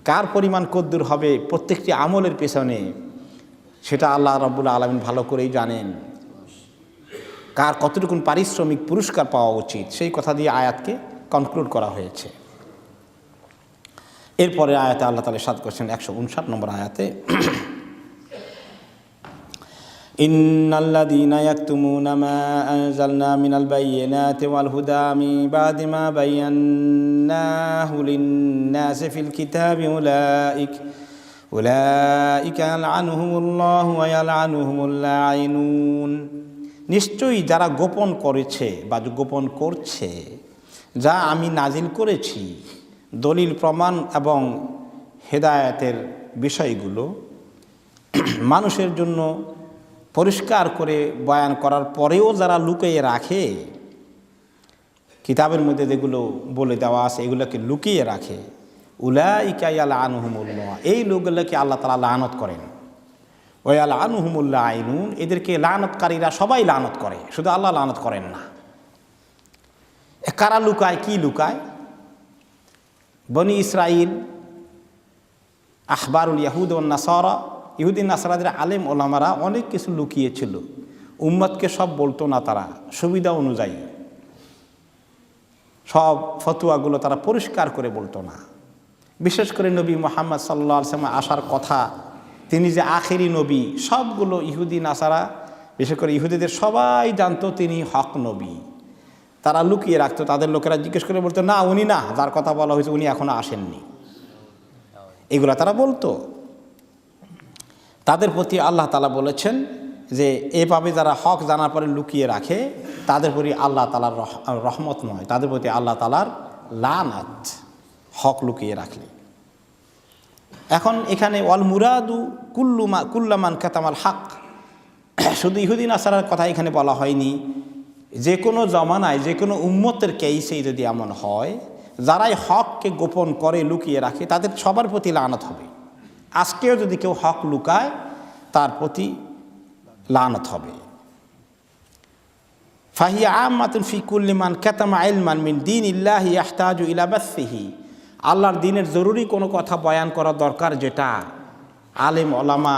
কার পরিমাণ কদ্দুর হবে প্রত্যেকটি আমলের পেছনে, সেটা আল্লাহ রাব্বুল আলামিন ভালো করেই জানেন। কার কতটুকুন পারিশ্রমিক পুরস্কার পাওয়া উচিত, সেই কথা দিয়ে আয়াতকে কনক্লুড করা হয়েছে। এরপরে আয়াতে আল্লাহ তাআলা ইরশাদ করেছেন 159 নম্বর আয়াতে, ইন্নাল্লাযীনা ইয়াকতুমুনা মা আনজালনা মিনাল বায়্যিনাতি ওয়াল হুদা মিন বা'দি মা বায়্যানাহু লিন-নাসি ফিল কিতাবি উলাইকা ইয়ালআনুহুমুল্লাহু ওয়া ইয়ালআনুহুমুল লাঈনুন। নিশ্চয়ই যারা গোপন করেছে বা গোপন করছে যা আমি নাজিল করেছি, দলিল প্রমাণ এবং হেদায়েতের বিষয়গুলো মানুষের জন্য পরিষ্কার করে বয়ান করার পরেও যারা লুকিয়ে রাখে, কিতাবের মধ্যে যেগুলো বলে দেওয়া আছে এগুলোকে লুকিয়ে রাখে, উলাইকা ইয়ালআনুহুমুল্লাহ, এই লোকগুলোকে আল্লাহ তাআলা লানত করেন। ওয়া ইয়ালআনুহুমুল লাঈনুন, এদেরকে লানতকারীরা সবাই লানত করে, শুধু আল্লাহ লানত করেন না। কারা লুকায়? কি লুকায়? বনি ইসরাইল, আহবারুল ইয়াহুদ ওয়ান নাসারা, ইহুদি নাসারাদের আলেম ওলামারা অনেক কিছু লুকিয়েছিল। উম্মতকে সব বলতো না, তারা সুবিধা অনুযায়ী সব ফতোয়াগুলো তারা পরিষ্কার করে বলতো না। বিশেষ করে নবী মুহাম্মদ সাল্লাল্লাহু আলাইহি ওয়াসাল্লাম আসার কথা, তিনি যে আখেরি নবী, সবগুলো ইহুদি নাসারা, বিশেষ করে ইহুদিদের সবাই জানতো তিনি হক নবী। তারা লুকিয়ে রাখতো। তাদের লোকেরা জিজ্ঞেস করে বলতো, না উনি না, যার কথা বলা হয়েছে উনি এখনো আসেননি। এগুলো তারা বলতো। তাদের প্রতি আল্লাহ তাআলা বলেছেন যে এভাবে যারা হক জানার পরে লুকিয়ে রাখে তাদের প্রতি আল্লাহ তাআলার রহমত নয়, তাদের প্রতি আল্লাহ তাআলার লানত, হক লুকিয়ে রাখলে। এখন এখানে ওয়াল মুরাদু কুল্লামান কাতামাল হক, শুধু ইহুদি নাসারার কথা এখানে বলা হয়নি। যে কোনো জমানায় যে কোনো উম্মতের কেসেই যদি এমন হয়, যারাই হককে গোপন করে লুকিয়ে রাখে তাদের সবার প্রতি লানত হবে। আজকেও যদি কেউ হক লুকায় তার প্রতি লানত হবে। ফাহিয়া আম্মাতুন ফি কুল্লি মান কাতামা ইলমান মিন দীনিল্লাহি ইয়াহতাজু ইলা বাসসিহি, আল্লাহর দ্বীনের জরুরি কোনো কথা বয়ান করা দরকার, যেটা আলেম ওলামা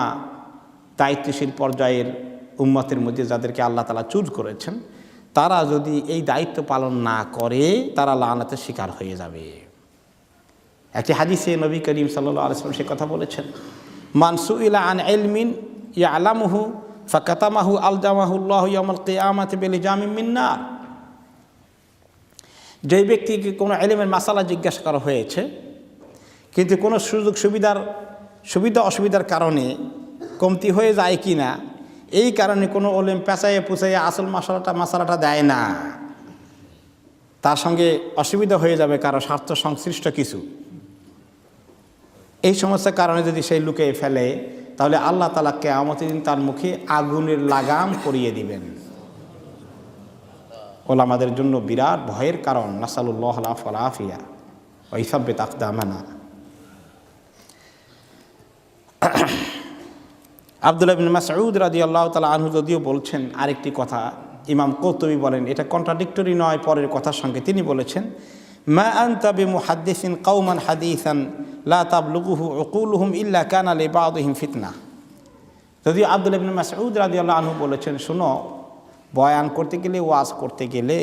দায়িত্বশীল পর্যায়ের উম্মতের মধ্যে যাদেরকে আল্লাহ তাআলা চুজ করেছেন, তারা যদি এই দায়িত্ব পালন না করে তারা লানতের শিকার হয়ে যাবে। একটি হাদিসে নবী করিম সাল্লাল্লাহু আলাইহি ওয়াসাল্লাম সে কথা বলেছেন মান সুইলা আন ইলমিন ইয়ালামুহু ফাকাতামাহু আলজামাহুল্লাহু ইয়াউমাল কিয়ামাতি বিলিজামিন মিন নার। যেই ব্যক্তিকে কোনো ইলমের মাসালা জিজ্ঞাসা করা হয়েছে, কিন্তু কোনো সুবিধা অসুবিধার কারণে কমতি হয়ে যায় কি না, এই কারণে কোনো ওলেম পেঁচাইয়ে পুচাইয়ে আসল মাসালাটা দেয় না, তার সঙ্গে অসুবিধা হয়ে যাবে কারো স্বার্থ সংশ্লিষ্ট কিছু, এই সমস্ত কারণে যদি সেই লুকিয়ে ফেলে, তাহলে আল্লাহ তাআলা কিয়ামতের দিন তার মুখে আগুনের লাগাম পরিয়ে দিবেন। ওলামাদের জন্য বিরাট ভয়ের কারণ। নাসালুল্লাহ আল আফিয়া ওয়া ইসাব্বিত আকদামানা। আব্দুল্লাহ ইবনে মাসউদ রাদিয়াল্লাহু তাআলা আনহু যদিও বলছেন আরেকটি কথা, ইমাম কুরতুবী বলেন এটা কন্ট্রাডিক্টরি নয় পরের কথার সঙ্গে। তিনি বলেছেন, মা আনতা বিমুহাদ্দিসিন কওমান হাদিসান লা তাবলুগুহু উকুলুহুম ইল্লা কানা লিবাদিহিম ফিতনা। যদিও আব্দুল্লাহ ইবনে মাসউদ রাদিয়াল্লাহু আনহু বলেছেন, শোনো, বয়ান করতে গেলে, ওয়াজ করতে গেলে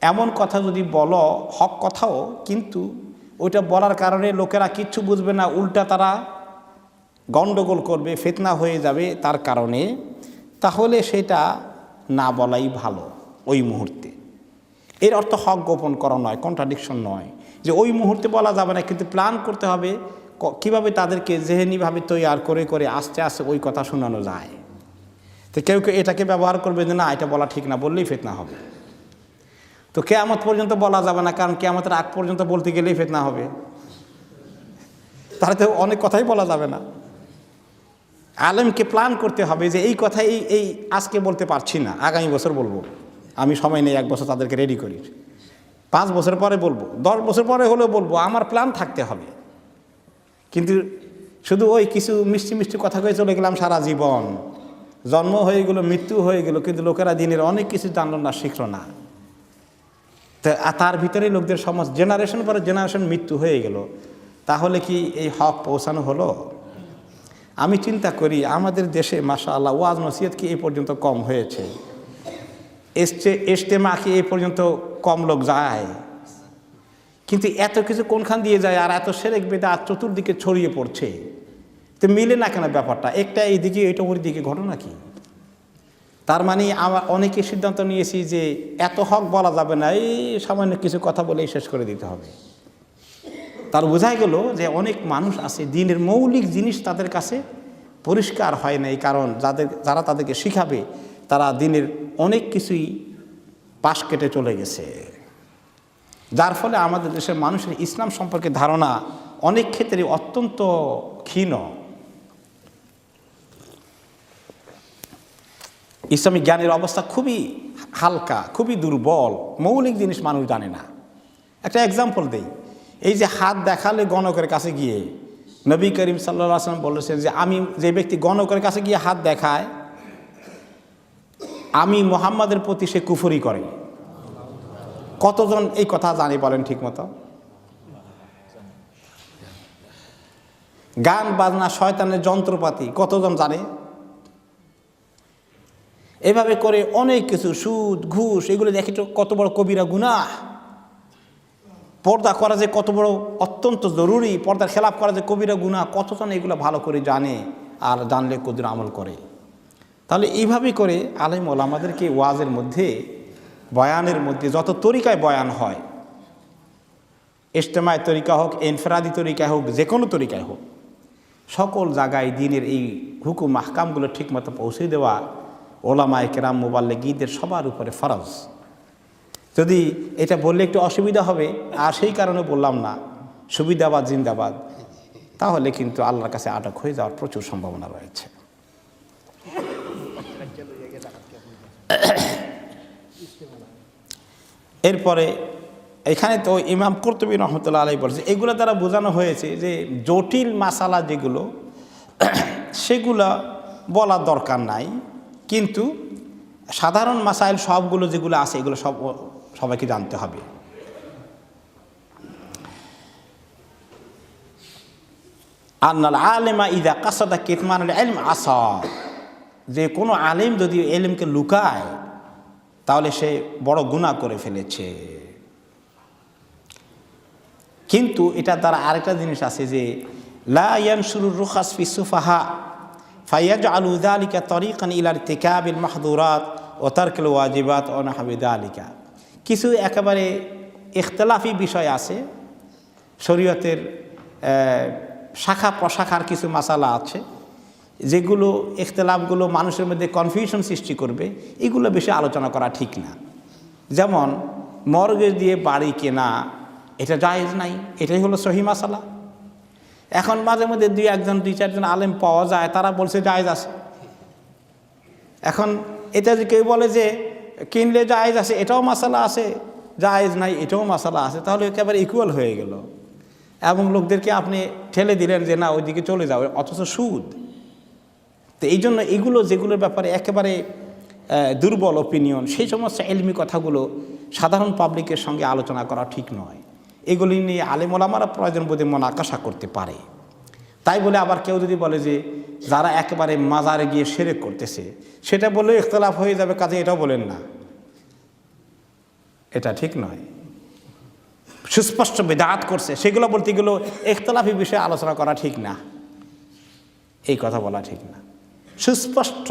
এমন কথা যদি বলো, হক কথাও, কিন্তু ওইটা বলার কারণে লোকেরা কিচ্ছু বুঝবে না, উল্টা তারা গণ্ডগোল করবে, ফিতনা হয়ে যাবে তার কারণে, তাহলে সেটা না বলাই ভালো ওই মুহূর্তে। এর অর্থ হক গোপন করা নয়, কন্ট্রাডিকশন নয়, যে ওই মুহূর্তে বলা যাবে না, কিন্তু প্ল্যান করতে হবে কিভাবে তাদেরকে জেহেনিভাবে তৈরি করে করে আস্তে আস্তে ওই কথা শোনানো যায়। তো কেউ কেউ এটাকে ব্যবহার করবে যে না, এটা বলা ঠিক না, বললেই ফিতনা হবে। তো কিয়ামত পর্যন্ত বলা যাবে না, কারণ কিয়ামতের আগ পর্যন্ত বলতে গেলেই ফিতনা হবে, তাহলে তো অনেক কথাই বলা যাবে না। আলেমকে প্ল্যান করতে হবে যে এই কথা এই আজকে বলতে পারছি না, আগামী বছর বলবো, আমি সময় নেই, 1 বছর তাদেরকে রেডি করি, 5 বছর পরে বলবো, 10 বছর পরে হলেও বলবো, আমার প্ল্যান থাকতে হবে। কিন্তু শুধু ওই কিছু মিষ্টি মিষ্টি কথা কয়ে চলে গেলাম সারা জীবন, জন্ম হয়ে গেল, মৃত্যু হয়ে গেল, কিন্তু লোকেরা দিনের অনেক কিছু জানলো না, শিখলো না। তার ভিতরে লোকদের সমাজ জেনারেশন পরে জেনারেশন মৃত্যু হয়ে গেল, তাহলে কি এই হক পৌঁছানো হলো? আমি চিন্তা করি আমাদের দেশে মাশাআল্লাহ ওয়াজ নসিহত কি এই পর্যন্ত কম হয়েছে, ইজতেমা কি এই পর্যন্ত কম লোক যায়, কিন্তু এত কিছু কোনখান দিয়ে যায়, আর এত শিরক বিদআত চতুর্দিকে ছড়িয়ে পড়ছে, তো মিলে না কেন ব্যাপারটা? একটা এইদিকে, এটা ওর দিকে, ঘটনা কি? তার মানে আমরা অনেকে সিদ্ধান্ত নিয়েছি যে এত হক বলা যাবে না, এই সামান্য কিছু কথা বলেই শেষ করে দিতে হবে। তার বোঝা গেল যে অনেক মানুষ আছে দ্বীনের মৌলিক জিনিস তাদের কাছে পরিষ্কার হয় না, এই কারণ যারা তাদেরকে শিখাবে তারা দ্বীনের অনেক কিছুই পাশ কেটে চলে গেছে, যার ফলে আমাদের দেশের মানুষের ইসলাম সম্পর্কে ধারণা অনেক ক্ষেত্রে অত্যন্ত ক্ষীণ। ইসলামিক জ্ঞানের অবস্থা খুবই হালকা, খুবই দুর্বল, মৌলিক জিনিস মানুষ জানে না। একটা এক্সাম্পল দেই, এই যে হাত দেখালে গণকের কাছে গিয়ে নবী করিম সাল্লাল্লাহু আলাইহি ওয়াসাল্লাম বলেছেন যে আমি যে ব্যক্তি গণকের কাছে গিয়ে হাত দেখায়, আমি মুহাম্মাদের প্রতি সে কুফরি করে। কতজন এই কথা জানে বলেন ঠিক মতো? গান বাজনা শয়তানের যন্ত্রপাতি কতজন জানে? এভাবে করে অনেক কিছু, সুদ ঘুষ, এগুলো দেখে তো কত বড় কবিরা গুনাহ। পর্দা করা যে কত বড় অত্যন্ত জরুরি, পর্দার খেলাপ করা যে কবিরা গুনাহ, কতজন এগুলো ভালো করে জানে, আর জানলে কদর আমল করে। তাহলে এইভাবে করে আলেম ওলামাদেরকে ওয়াজের মধ্যে, বয়ানের মধ্যে, যত তরিকায় বয়ান হয়, ইজতেমায় তরিকা হোক, ইনফরাদি তরিকায় হোক, যে কোনো তরিকায় হোক, সকল জায়গায় দ্বীনের এই হুকুম আহকামগুলো ঠিকমতো পৌঁছে দেওয়া ওলামায়ে কেরাম, মুবাল্লিগীনদের সবার উপরে ফরজ। যদি এটা বললে একটু অসুবিধা হবে, আর সেই কারণে বললাম না, সুবিধাবাদ জিন্দাবাদ, তাহলে কিন্তু আল্লাহর কাছে আটক হয়ে যাওয়ার প্রচুর সম্ভাবনা রয়েছে। এরপরে এখানে তো ইমাম কুরতুবী রহমতুল্লাহ আলাইহি বলেছে, এগুলো দ্বারা বোঝানো হয়েছে যে জটিল মাসালা যেগুলো, সেগুলো বলার দরকার নাই, কিন্তু সাধারণ মাসাইল সবগুলো যেগুলো আছে এগুলো সবাইকে জানতে হবে। আন্নাল আলেমা ইদা কাসাদা কিতমানুল ইলম আসা, যে কোনো আলেম যদি ইলমকে লুকায় তাহলে সে বড় গুনাহ করে ফেলেছে। কিন্তু এটা দ্বারা আরেকটা জিনিস আছে যে লা ইয়ানশুরুর রুখাস ফি সুফাহা ফায়াজআলু যালিকা তরিকান ইলা ইরতিকাবিল মাহযুরাত ওয়া তারকিল ওয়াজিবাত ওয়া নাহবি যালিকা। কিছু একেবারে ইখতিলাফি বিষয় আছে, শরীয়তের শাখা প্রশাখার কিছু মাসালা আছে যেগুলো ইখতিলাফগুলো মানুষের মধ্যে কনফিউশন সৃষ্টি করবে, এগুলো বেশি আলোচনা করা ঠিক না। যেমন মর্গেজ দিয়ে বাড়ি কেনা, এটা জায়েজ নাই, এটাই হলো সহি মাসালা। এখন মাঝে মধ্যে দুই চারজন আলেম পাওয়া যায়, তারা বলছে জায়েজ আছে। এখন এটা যে কেউ বলে যে কিনলে জায়েজ আছে, এটাও মাসালা আছে, জায়েজ নাই এটাও মাসালা আছে, তাহলে একেবারে ইকুয়াল হয়ে গেল। এবং লোকদেরকে আপনি ঠেলে দিলেন যে না ওইদিকে চলে যাও, অথচ সুদ। তো এই জন্য এগুলো যেগুলোর ব্যাপারে একেবারে দুর্বল ওপিনিয়ন, সেই সমস্ত ইলমি কথাগুলো সাধারণ পাবলিকের সঙ্গে আলোচনা করা ঠিক নয়। এগুলি নিয়ে আলেম ওলামারা প্রয়োজন বোধে মনাকাশা করতে পারে। তাই বলে আবার কেউ যদি বলে যে যারা একেবারে মাজারে গিয়ে শিরক করতেছে, সেটা বললেও ইখতিলাফ হয়ে যাবে, কাজে এটাও বলেন না, এটা ঠিক নয়। সুস্পষ্ট বিদআত করছে, সেগুলো বলতে গেলেও ইখতিলাফি বিষয়ে আলোচনা করা ঠিক না, এই কথা বলা ঠিক না। সুস্পষ্ট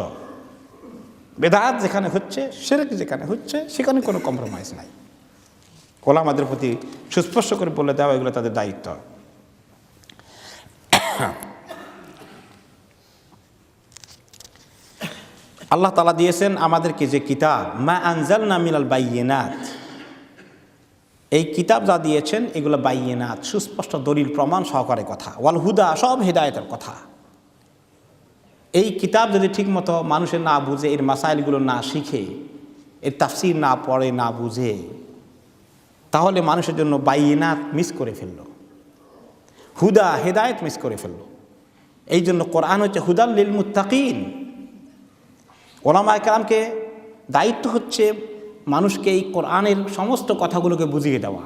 বিদআত যেখানে হচ্ছে, শিরক যেখানে হচ্ছে, সেখানে কোনো কম্প্রোমাইজ নাই। ওলামাদের প্রতি সুস্পষ্ট করে বলে দেওয়া, এগুলো তাদের দায়িত্ব। আল্লাহ তাআলা দিয়েছেন আমাদেরকে যে কিতাব, মা আনজালনা মিনাল বাইয়িনাত, এই কিতাব যা দিয়েছেন এগুলো বাইয়িনাত, সুস্পষ্ট দলিল প্রমাণ সহকারে কথা, ওয়াল হুদা, সব হেদায়েতের কথা। এই কিতাব যদি ঠিকমতো মানুষের না বুঝে, এর মাসাইলগুলো না শিখে, এর তাফসীর না পড়ে, না বুঝে, তাহলে মানুষের জন্য বাইয়িনাত মিস করে ফেলল, হুদা হেদায়েত মিস করে ফেলল। এই জন্য কোরআন হচ্ছে হুদাল লিল মুত্তাকিন। ওলামায়ে কেরামকে দায়িত্ব হচ্ছে মানুষকে এই কোরআনের সমস্ত কথাগুলোকে বুঝিয়ে দেওয়া।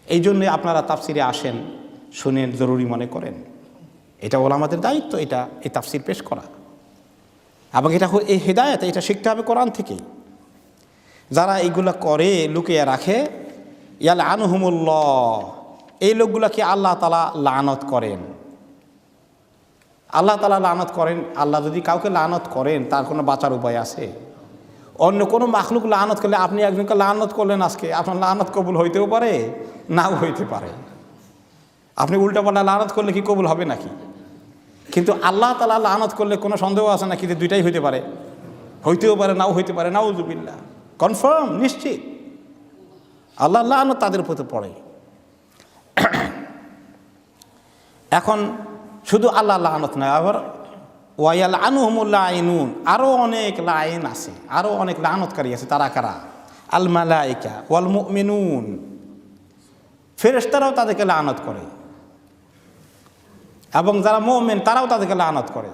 এই জন্যে আপনারা তাফসিরে আসেন, শুনেন, জরুরি মনে করেন, এটা ওলামাদের দায়িত্ব, এটা এই তাফসির পেশ করা। এবং এটা এই হেদায়েত, এটা শিখতে হবে কোরআন থেকেই। যারা এইগুলো করে, লুকিয়ে রাখে, ইয়ালআনুহুমুল্লাহ, এই লোকগুলোকে আল্লাহ তাআলা লানত করেন। আল্লাহ তাআলা লানত করেন। আল্লাহ যদি কাউকে লানত করেন, তার কোনো বাঁচার উপায় আছে? অন্য কোনো মাখলুক লানত করলে, আপনি একজনকে লানত করলেন, আজকে আপনার লানত কবুল হইতেও পারে, নাও হইতে পারে। আপনি উল্টাপাল্টা লানত করলে কি কবুল হবে নাকি? কিন্তু আল্লাহ তাআলা লানত করলে কোনো সন্দেহ আছে নাকি যে দুইটাই হইতে পারে? হইতেও পারে, নাও হইতে পারে। নাউযুবিল্লাহ, কনফার্ম, নিশ্চিত আল্লাহ লানত তাদের উপরে পড়ে। এখন শুধু আল্লাহ লানত নয়, আবার ওয়ায়ালআনুহুমুল লাঈনুন, আরও অনেক লাইন আছে, আরও অনেক লানতকারী আছে। তারা কারা? আল মালায়েকা ওয়াল মুমিনুন, ফেরেশতারাও তাদেরকে লানত করে, এবং যারা মুমিন তারাও তাদেরকে লানত করে।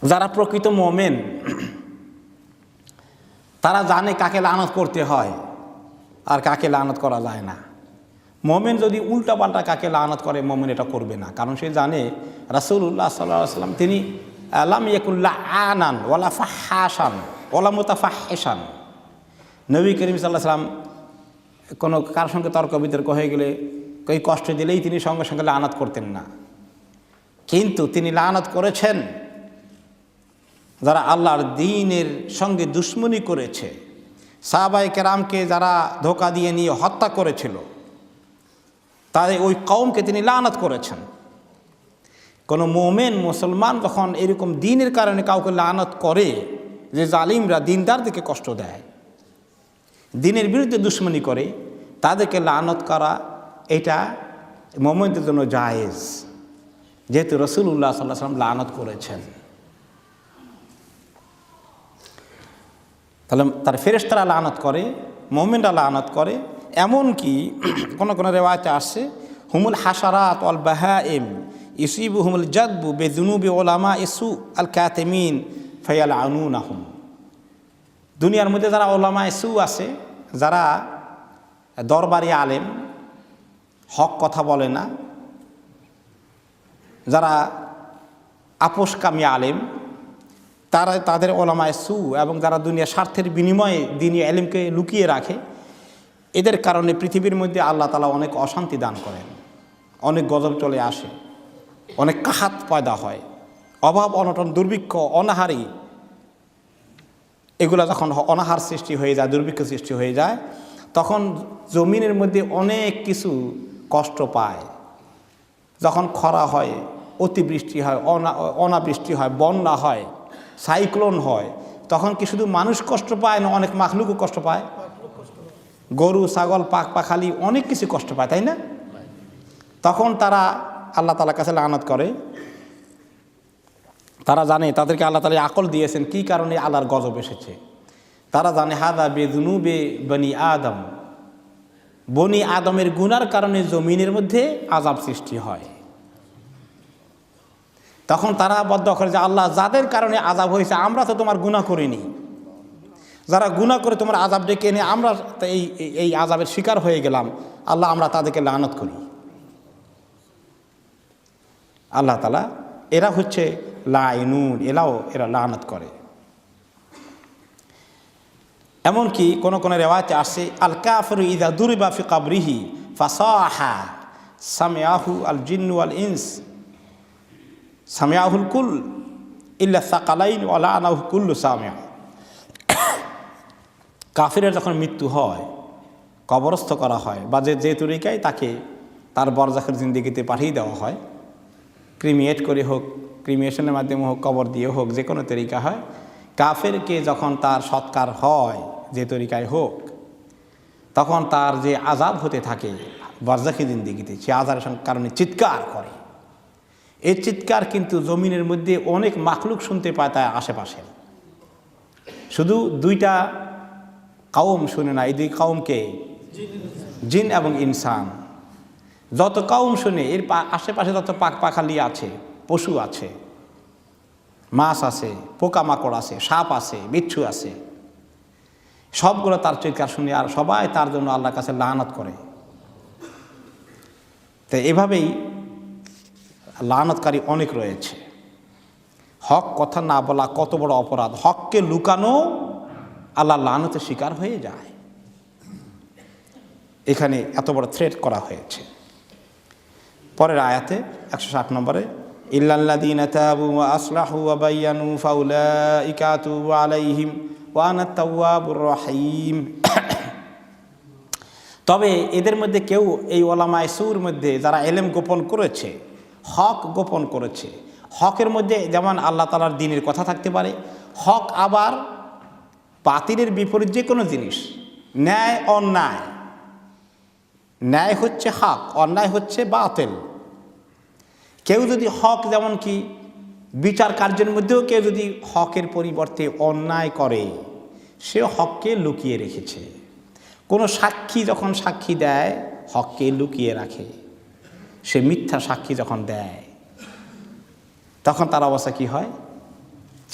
যারা প্রকৃত মুমিন তারা জানে কাকে লানত করতে হয় আর কাকে লানত করা যায় না। মুমিন যদি উল্টাপাল্টা কাকে লানত করে, মুমিন এটা করবে না, কারণ সে জানে রাসূলুল্লাহ সাল্লাল্লাহু আলাইহি ওয়াসাল্লাম তিনি লাম ইয়াকুন লাআনান ওয়ালা ফাহহাশান ওয়ালা মুতাফাহহিশান। নবী করিম সাল্লাল্লাহু আলাইহি ওয়াসাল্লাম কোনো কার সঙ্গে তর্ক বিতর্ক হয়ে গেলে, কই কষ্ট দিলেই তিনি সঙ্গে সঙ্গে লানত করতেন না। কিন্তু তিনি লানত করেছেন যারা আল্লাহর দ্বীনের সঙ্গে দুশমনি করেছে, সাহাবায়ে কেরামকে যারা ধোঁকা দিয়ে নিয়ে হত্যা করেছিল, তাই ওই কওমকে তিনি লানত করেছেন। কোনো মুমিন মুসলমান যখন এরকম দ্বীনের কারণে কাউকে লানত করে, যে জালিমরা দ্বীনদারদেরকে কষ্ট দেয়, দ্বীনের বিরুদ্ধে দুশমনি করে, তাদেরকে লানত করা এটা মুমিনদের জন্য জায়েজ, যেহেতু রাসূলুল্লাহ সাল্লাল্লাহু আলাইহি ওয়াসাল্লাম লানত করেছেন। তাহলে তার ফেরেশতারা লানত করে, মুমিনরা লানত করে। এমনকি কোনো কোনো রিওয়ায়াতে আসছে হুমুল হাশারাত ওয়াল বাহাইম ইউসিবুহুমুল জাদবু বিযুনুবি উলামা ইসু আল কাতিমিন ফায়ালআনুনাহুম। দুনিয়ার মধ্যে যারা উলামা ইসু আছে, যারা দরবারি আলেম, হক কথা বলে না, যারা আপোষকামী আলেম, তারা তাদের উলামা ইসু, এবং যারা দুনিয়ার স্বার্থের বিনিময়ে দ্বীনি ইলমকে লুকিয়ে রাখে, এদের কারণে পৃথিবীর মধ্যে আল্লাহ তাআলা অনেক অশান্তি দান করেন, অনেক গজব চলে আসে, অনেক কাহাত পয়দা হয়, অভাব অনটন দুর্ভিক্ষ অনাহারী, এগুলো যখন অনাহার সৃষ্টি হয়ে যায়, দুর্ভিক্ষ সৃষ্টি হয়ে যায়, তখন জমিনের মধ্যে অনেক কিছু কষ্ট পায়। যখন খরা হয়, অতিবৃষ্টি হয়, অনাবৃষ্টি হয়, বন্যা হয়, সাইক্লোন হয়, তখন কি শুধু মানুষ কষ্ট পায় না, অনেক মাখলুকও কষ্ট পায়? গরু ছাগল পাখালি অনেক কিছু কষ্ট পায়, তাই না? তখন তারা আল্লাহ তাআলার কাছে লানত করে। তারা জানে তাদেরকে আল্লাহ তাআলা আকল দিয়েছেন কি কারণে আল্লাহর গজব এসেছে। তারা জানে হাদা বেযুনুবে বনি আদম, বনি আদমের গুনার কারণে জমিনের মধ্যে আযাব সৃষ্টি হয়। তখন তারা বদদোয়া করে যে আল্লাহ, যাদের কারণে আযাব হয়েছে আমরা তো তোমার গুনাহ করিনি, যারা গুনাহ করে তোমার আযাব ডেকে এনে আমরা এই আযাবের শিকার হয়ে গেলাম, আল্লাহ আমরা তাদেরকে লানত করি। আল্লাহ তাআলা এরা হচ্ছে লাইনুন, এরা লানত করে। এমনকি কোন কোন রিওয়ায়াতে আসে আল কাফিরু ইযা দুরিবা ফি কবরিহি ফাসাহা সামিআহু আল জিন্নু ওয়াল ইনস সামিআহুল কুল ইল্লা সাকালাইন ওয়া লানাহু কুল্লু সামিআ। কাফিরের যখন মৃত্যু হয়, কবরস্থ করা হয়, বা যে তরিকায় তাকে তার বরজাখের জিন্দেগিতে পাঠিয়ে দেওয়া হয়, ক্রিমিয়েট করে হোক, ক্রিমিয়েশনের মাধ্যমে হোক, কবর দিয়ে হোক, যে কোনো তরিকা হয়, কাফেরকে যখন তার সৎকার হয় যে তরিকায় হোক, তখন তার যে আযাব হতে থাকে বরজাখী জিন্দেগিতে, সে আযাবের কারণে চিৎকার করে। এই চিৎকার কিন্তু জমিনের মধ্যে অনেক মাখলুক শুনতে পায় তার আশেপাশে। শুধু দুইটা কওম শুনে না, এই দুই কওমকে, জিন এবং ইনসান, যত কওম শুনে, এর আশেপাশে যত পাখালি আছে, পশু আছে, মাছ আছে, পোকামাকড় আছে, সাপ আছে, বিচ্ছু আছে, সবগুলো তার চিৎকার শুনে আর সবাই তার জন্য আল্লাহর কাছে লানত করে। তো এভাবেই লানতকারী অনেক রয়েছে। হক কথা না বলা কত বড় অপরাধ, হককে লুকানো আল্লাহর লানতের শিকার হয়ে যায়। এখানে এত বড় থ্রেট করা হয়েছে। পরের আয়াতে 160 নম্বরে ইল্লাল্লাযীনা তাবু ওয়া আসলাহু ওয়া বায়্যানু ফাউলাইকা আতুবু আলাইহিম ওয়া আনা আত-তাওয়াবুর রহিম। তবে এদের মধ্যে কেউ, এই ওলামায়ে সুর মধ্যে যারা ইলম গোপন করেছে, হক গোপন করেছে, হকের মধ্যে যেমন আল্লাহ তাআলার দ্বীনের কথা থাকতে পারে, হক আবার বাতিলের বিপরীত যে কোনো জিনিস, ন্যায় অন্যায়, ন্যায় হচ্ছে হক, অন্যায় হচ্ছে বাতিল। কেউ যদি হক, যেমন কি বিচার কার্যের মধ্যেও কেউ যদি হকের পরিবর্তে অন্যায় করে, সে হককে লুকিয়ে রেখেছে। কোনো সাক্ষী যখন সাক্ষী দেয়, হককে লুকিয়ে রাখে। সে মিথ্যা সাক্ষী যখন দেয়, তখন তার অবস্থা কি হয়?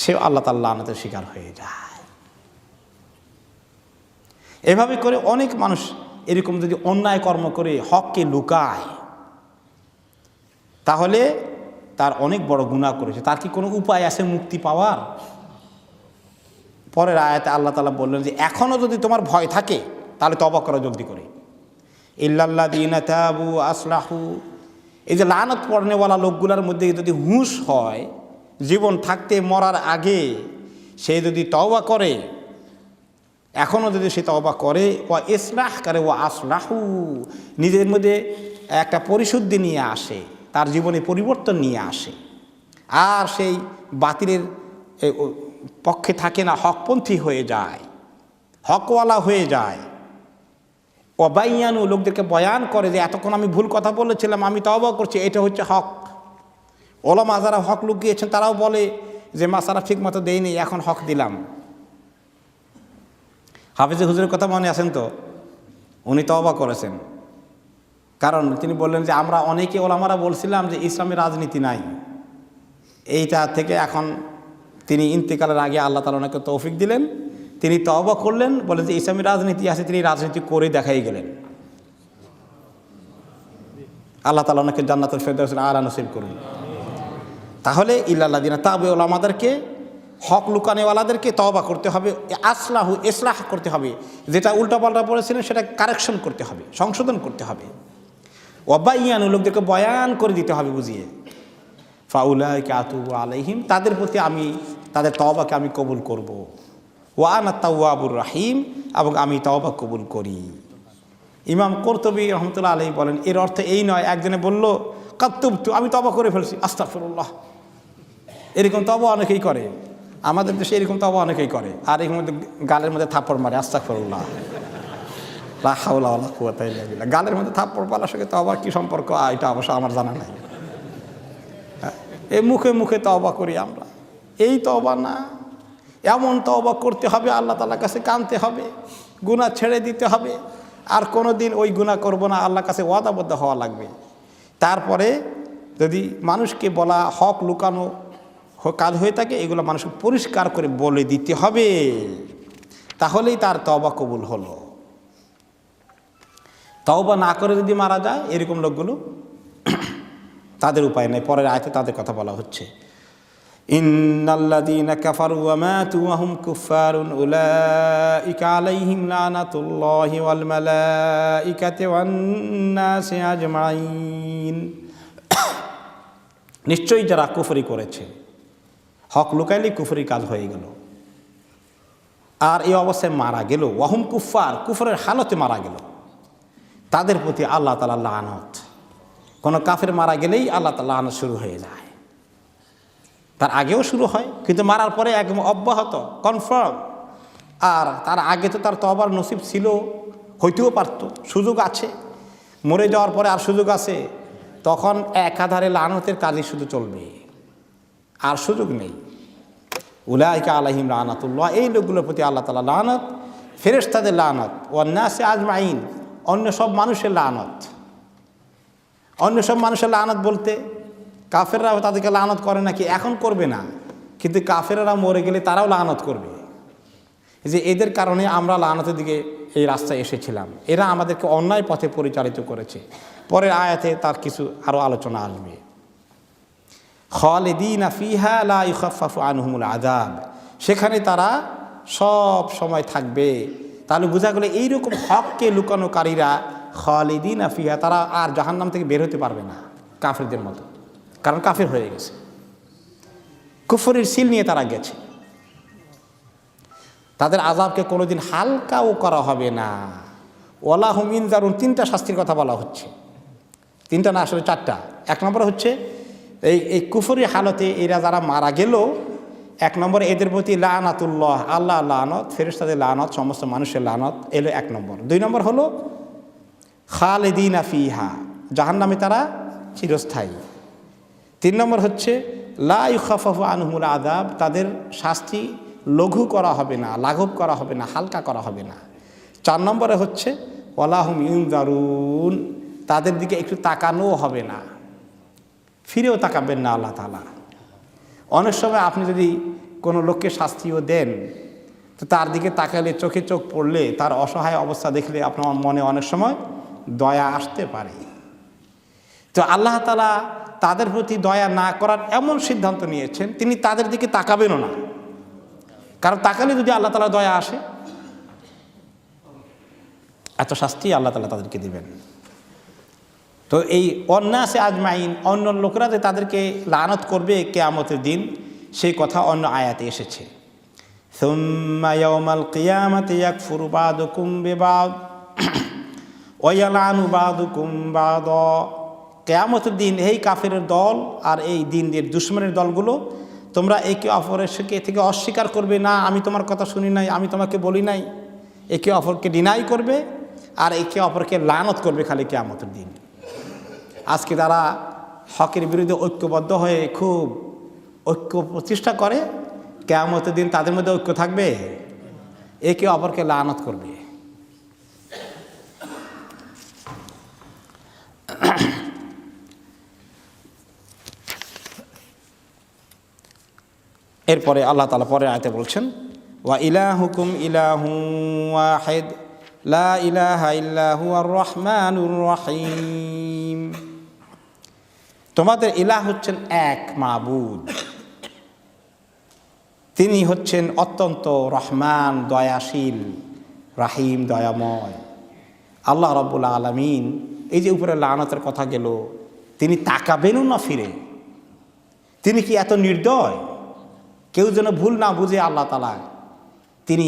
সে আল্লাহ তাআলার লানতের শিকার হয়ে যায়। এভাবে করে অনেক মানুষ এরকম যদি অন্যায় কর্ম করে হককে লুকায়, তাহলে তার অনেক বড় গুনাহ করেছে। তার কি কোনো উপায় আছে মুক্তি পাওয়ার? পরের আয়াতে আল্লাহ তাআলা বললেন যে এখনও যদি তোমার ভয় থাকে তাহলে তওবা করো জলদি করে। ইল্লাল্লাযীনা তাবু আসলাহু, এই যে লানত পড়নেওয়ালা লোকগুলোর মধ্যে যদি হুঁশ হয়, জীবন থাকতে মরার আগে সে যদি তওবা করে, এখনও যদি সে তওবা করে, ওয়া ইসলাহ করে, ওয়া আসলাহু, নিজের মধ্যে একটা পরিশুদ্ধি নিয়ে আসে, তার জীবনে পরিবর্তন নিয়ে আসে, আর সেই বাতিলের পক্ষে থাকে না, হকপন্থী হয়ে যায়, হকওয়ালা হয়ে যায়। ওয়াবাইয়ানু, লোকদেরকে বয়ান করে যে এতক্ষণ আমি ভুল কথা বলেছিলাম, আমি তওবা করছি, এটা হচ্ছে হক। ওলামা যারা হক লুকিয়েছেন তারাও বলে যে মাসালা ঠিক মতো দেয়নি, এখন হক দিলাম। হাফিজ হুজুরের কথা মনে আছেন তো? উনি তওবা করেছেন, কারণ তিনি বললেন যে আমরা অনেকে ওলামারা বলছিলাম যে ইসলামে রাজনীতি নাই। এইটা থেকে এখন তিনি ইন্তেকালের আগে আল্লাহ তাআলা ওনাকে তৌফিক দিলেন, তিনি তওবা করলেন, বলে যে ইসলামী রাজনীতি আছে, তিনি রাজনীতি করে দেখাই গেলেন। আল্লাহ তাআলা ওনাকে জান্নাতুল ফেরদাউসের আলা নসিব করুন। তাহলে ইল্লাল্লাযীনা তাবু, ওলামাদেরকে হক লুকানেওয়ালাদেরকে তওবা করতে হবে, ইসলাহ করতে হবে, যেটা উল্টাপাল্টা পড়েছিলেন সেটা কারেকশন করতে হবে, সংশোধন করতে হবে। ওয়াবাইয়ানু, লোকদেরকে বয়ান করে দিতে হবে বুঝিয়ে। ফাউলাইকা আতুবু আলাইহিম, তাদের প্রতি আমি তাদের তওবাকে আমি কবুল করব। ওয়া আনা তাওয়াবুর রাহিম, এবং আমি তওবা কবুল করি। ইমাম কুরতুবী রহমতুল্লাহ আলাইহি বলেন, এর অর্থ এই নয় একজনে বলল কাতুবতু, আমি তওবা করে ফেলছি, আস্তাগফিরুল্লাহ। এরকম তওবা অনেকেই করে, আমাদের দেশে এরকম তওবা অনেকেই করে, আর এর মধ্যে গালের মধ্যে থাপ্পড় মারে, আস্তাগফিরুল্লাহ, লা হাওলা ওয়ালা কুওয়াতা ইল্লা বিল্লাহ। গালের মধ্যে থাপ্পড় মারার সঙ্গে তওবার কি সম্পর্ক, এটা অবশ্য আমার জানা নাই। এই মুখে মুখে তওবা করি আমরা, এই তওবা না, এমন তওবা করতে হবে, আল্লাহ তাআলার কাছে কাঁদতে হবে, গুনাহ ছেড়ে দিতে হবে, আর কোনো দিন ওই গুনাহ করব না, আল্লাহর কাছে ওয়াদাবদ্ধ হওয়া লাগবে। তারপরে যদি মানুষকে বলা হক লুকানো কাজ হয়ে থাকে, এগুলো মানুষকে পরিষ্কার করে বলে দিতে হবে, তাহলেই তার তওবা কবুল হলো। তওবা না করে যদি মারা যায় এরকম লোকগুলো, তাদের উপায় নেই। পরের আয়াতে তাদের কথা বলা হচ্ছে, ইন্নাল্লাযীনা কাফারু ওয়া মাতু ওয়া হুম কুফফারুন উলাইকা আলাইহিম লানাতুল্লাহি ওয়াল মালাইকাতি ওয়ান নাসি আজমাইন। নিশ্চয়ই যারা কুফরি করেছে, হক লুকাইলে কুফরি কাজ হয়ে গেল, আর এই অবস্থায় মারা গেল, ওয়া হুম কুফফার, কুফরের হালতে মারা গেল, তাদের প্রতি আল্লাহ তাআলার লানত। কোনো কাফের মারা গেলেই আল্লাহ তাআলার লানত শুরু হয়ে যায়, তার আগেও শুরু হয়, কিন্তু মারার পরে একদম অব্যাহত, কনফার্ম। আর তার আগে তো তার তওবার নসিব ছিল, হইতেও পারত, সুযোগ আছে, মরে যাওয়ার পরে আর সুযোগ আছে, তখন একাধারে লানতের কাজই শুধু চলবে, আর সুযোগ নেই। উলাইকা আলাইহিম লানাতুল্লাহ, এই লোকগুলোর প্রতি আল্লাহ তাআলা লানত, ফেরেশতাদের লানত, ওয়ান নাসি আজমাইন, অন্য সব মানুষের লানত। অন্য সব মানুষের লানত বলতে কাফেররা তাদেরকে লানত করে নাকি? এখন করবে না, কিন্তু কাফেররা মরে গেলে তারাও লানত করবে, যে এদের কারণে আমরা লানতের দিকে এই রাস্তায় এসেছিলাম, এরা আমাদেরকে অন্যায় পথে পরিচালিত করেছে। পরের আয়াতে তার কিছু আরও আলোচনা আসবে। খালিদিনা ফিহা লা ইউখাফফাফু আনহুমুল আযাব, সেখানে তারা সব সময় থাকবে। তাহলে বোঝা গেল এইরকম হককে লুকানোকারীরা খালিদিনা ফিহা, তারা আর জাহান্নাম থেকে বের হতে পারবে না কাফেরদের মতো, কারণ কাফের হয়ে গেছে, কুফরের সিল নিয়ে তারা গেছে। তাদের আযাবকে কোনোদিন হালকাও করা হবে না। ওয়ালা হুম ইনজারুন, তিনটা শাস্তির কথা বলা হচ্ছে, তিনটা না আসলে চারটা। এক নম্বর হচ্ছে এই কুফরি হালতে এরা যারা মারা গেল, এক নম্বর এদের প্রতি লানাতুল্লাহ, আল্লাহ লানত, ফেরেশতাদের লানত, সমস্ত মানুষের লানত এলো এক নম্বর। দুই নম্বর হলো খালিদিনা ফিহা, জাহান্নামে তারা চিরস্থায়ী। তিন নম্বর হচ্ছে লা ইউখাফফাফু আনহুমুল আযাব, তাদের শাস্তি লঘু করা হবে না, লাঘব করা হবে না, হালকা করা হবে না। চার নম্বরে হচ্ছে ওয়ালা হুম ইউনজারুন, তাদের দিকে একটু তাকানোও হবে না, ফিরেও তাকাবেন না আল্লাহ তাআলা। অনেক সময় আপনি যদি কোনো লোককে শাস্তিও দেন, তো তার দিকে তাকালে, চোখে চোখ পড়লে, তার অসহায় অবস্থা দেখলে আপনার মনে অনেক সময় দয়া আসতে পারে। তো আল্লাহ তাআলা তাদের প্রতি দয়া না করার এমন সিদ্ধান্ত নিয়েছেন, তিনি তাদের দিকে তাকাবেনও না, কারণ তাকালে যদি আল্লাহ তাআলা দয়া আসে, এত শাস্তি আল্লাহ তাআলা তাদেরকে দিবেন। তো এই অন্নাসে আজমাইন, অন্য লোকরা যে তাদেরকে লানত করবে কিয়ামতের দিন, সেই কথা অন্য আয়াতে এসেছে। সুম্মা ইয়াউমাল কিয়ামাতি ইয়াকফুরু বা'দুকুম বিবা'দ ওয়া ইয়ালআনু বা'দুকুম বা'দা, কিয়ামতের দিন এই কাফেরের দল আর এই দিনের দুশমনের দলগুলো তোমরা একে অপরের থেকে অস্বীকার করবে, না আমি তোমার কথা শুনি নাই, আমি তোমাকে বলি নাই, একে অপরকে ডিনাই করবে আর একে অপরকে লানত করবে খালি কিয়ামতের দিন। আজকে তারা হকের বিরুদ্ধে ঐক্যবদ্ধ হয়ে খুব ঐক্য প্রতিষ্ঠা করে, কিয়ামতের দিন তাদের মধ্যে ঐক্য থাকবে, একে অপরকে লানত করবে। এরপরে আল্লাহ তাআলা পরের আয়াতে বলছেন, ওয়া ইলাহুকুম ইলাহুন ওয়াহিদ লা ইলাহা ইল্লা হুয়ার রহমানুর রহিম, তোমাদের ইলাহ হচ্ছেন এক মাবুদ, তিনি হচ্ছেন অত্যন্ত রহমান, দয়াশীল, রাহিম, দয়াময়। আল্লাহ রাব্বুল আলামিন এই যে উপরে লানাতের কথা গেল, তিনি তাকাবেনও না ফিরে। তিনি কি এত নির্দয়? কেউ যেন ভুল না বুঝে আল্লাহ তাআলা তিনি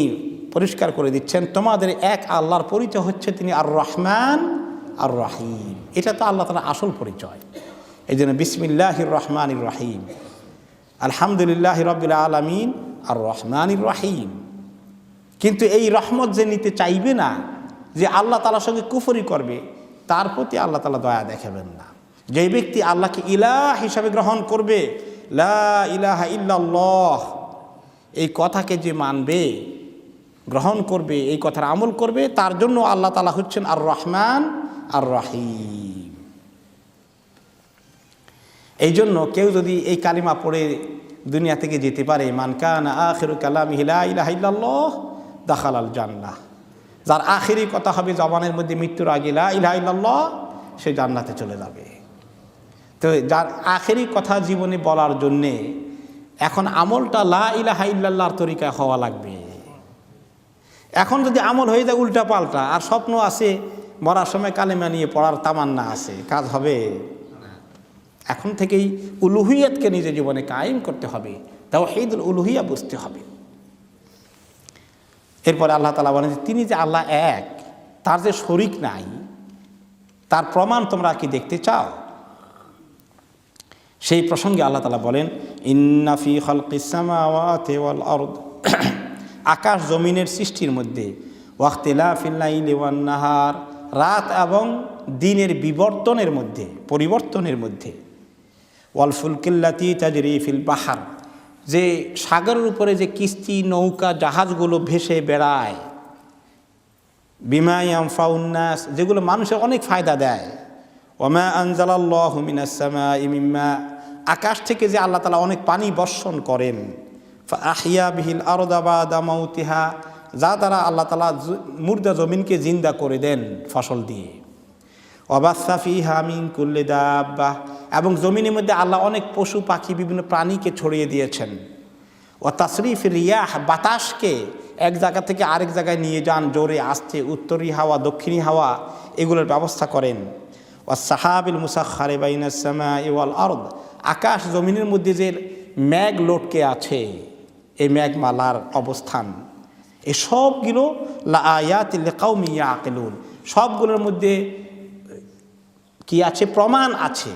পরিষ্কার করে দিচ্ছেন, তোমাদের এক আল্লাহর পরিচয় হচ্ছে তিনি আর রহমান আর রাহিম। এটা তো আল্লাহ তাআলার আসল পরিচয়। এই জন্য বিসমিল্লাহির রহমানির রাহিম, আলহামদুলিল্লাহি রাব্বিল আলামিন আর রহমানির রাহিম। কিন্তু এই রহমত যে নিতে চাইবে না, যে আল্লাহ তাআলার সঙ্গে কুফরি করবে, তার প্রতি আল্লাহ তাআলা দয়া দেখাবেন না। যেই ব্যক্তি আল্লাহকে ইলাহ হিসাবে গ্রহণ করবে, লা ইলাহা ইল্লাল্লাহ, এই কথাকে যে মানবে, গ্রহণ করবে, এই কথার আমল করবে, তার জন্য আল্লাহ তাআলা হচ্ছেন আর রহমান আর রাহিম। এই জন্য কেউ যদি এই কালিমা পড়ে দুনিয়া থেকে যেতে পারে, মান কানা আখিরু কালামিহি লা ইলাহা ইল্লাল্লাহ দাখালাল জান্নাহ, যার আখিরি কথা হবে জবানের মধ্যে মৃত্যুর আগে লা ইলাহা ইল্লাল্লাহ, সে জান্নাতে চলে যাবে। তো যার আখিরি কথা জীবনে বলার জন্যে এখন আমলটা লা ইলাহা ইল্লাল্লাহর তরিকায় হওয়া লাগবে। এখন যদি আমল হয়ে যায় উল্টা পাল্টা, আর স্বপ্ন আছে মরার সময় কালেমা নিয়ে পড়ার তামান্না আছে, কাজ হবে? এখন থেকেই উলুহিয়াতকে নিজের জীবনে কায়েম করতে হবে, তাওহীদুল উলুহিয়া বুঝতে হবে। এরপরে আল্লাহ তাআলা বলেন তিনি যে আল্লাহ এক, তার যে শরীক নাই, তার প্রমাণ তোমরা কি দেখতে চাও? সেই প্রসঙ্গে আল্লাহ তাআলা বলেন ইন্না ফি খালকিস সামাওয়াতি ওয়াল আরদ, আকাশ জমিনের সৃষ্টির মধ্যে, ওয়াখতিলাফিল লাইলি ওয়ান নাহার, রাত এবং দিনের বিবর্তনের মধ্যে, পরিবর্তনের মধ্যে, ওয়াল ফুলকিল্লাতি তাজরি ফিল বাহার, যে সাগরের উপরে যে কিস্তি, নৌকা, জাহাজগুলো ভেসে বেড়ায়, বিমা ইয়ানফাউন নাস, যেগুলো মানুষের অনেক ফায়দা দেয়, ওমা আনজালাল্লাহু মিনাস সামাই মিম্মা, আকাশ থেকে যে আল্লাহ তাআলা অনেক পানি বর্ষণ করেন, ফাআহিয়া বিহিল আরদা বাদা মাউতিহা, যা দ্বারা আল্লাহ তাআলা মুর্দা জমিনকে জিন্দা করে দেন ফসল দিয়ে, ওয়াবাসসা ফিহা মিন কুল্লি দাব্বাহ, এবং জমিনের মধ্যে আল্লাহ অনেক পশু পাখি, বিভিন্ন প্রাণীকে ছড়িয়ে দিয়েছেন, ওয়া তাসরিফির রিয়াহ, বাতাসকে এক জায়গা থেকে আরেক জায়গায় নিয়ে যান, জোরে আসতে, উত্তরি হাওয়া, দক্ষিণী হাওয়া, এগুলোর ব্যবস্থা করেন, ওয়া সাহাবিল মুসাখখারি বাইনাস সামাই ওয়াল আরদ, আকাশ জমিনের মধ্যে যে মেঘ লটকে আছে, এই মেঘমালার অবস্থান, এই সবগুলো লাআয়াতিল লিকাউমিন ইয়াকিলুন, সবগুলোর মধ্যে কি আছে? প্রমাণ আছে,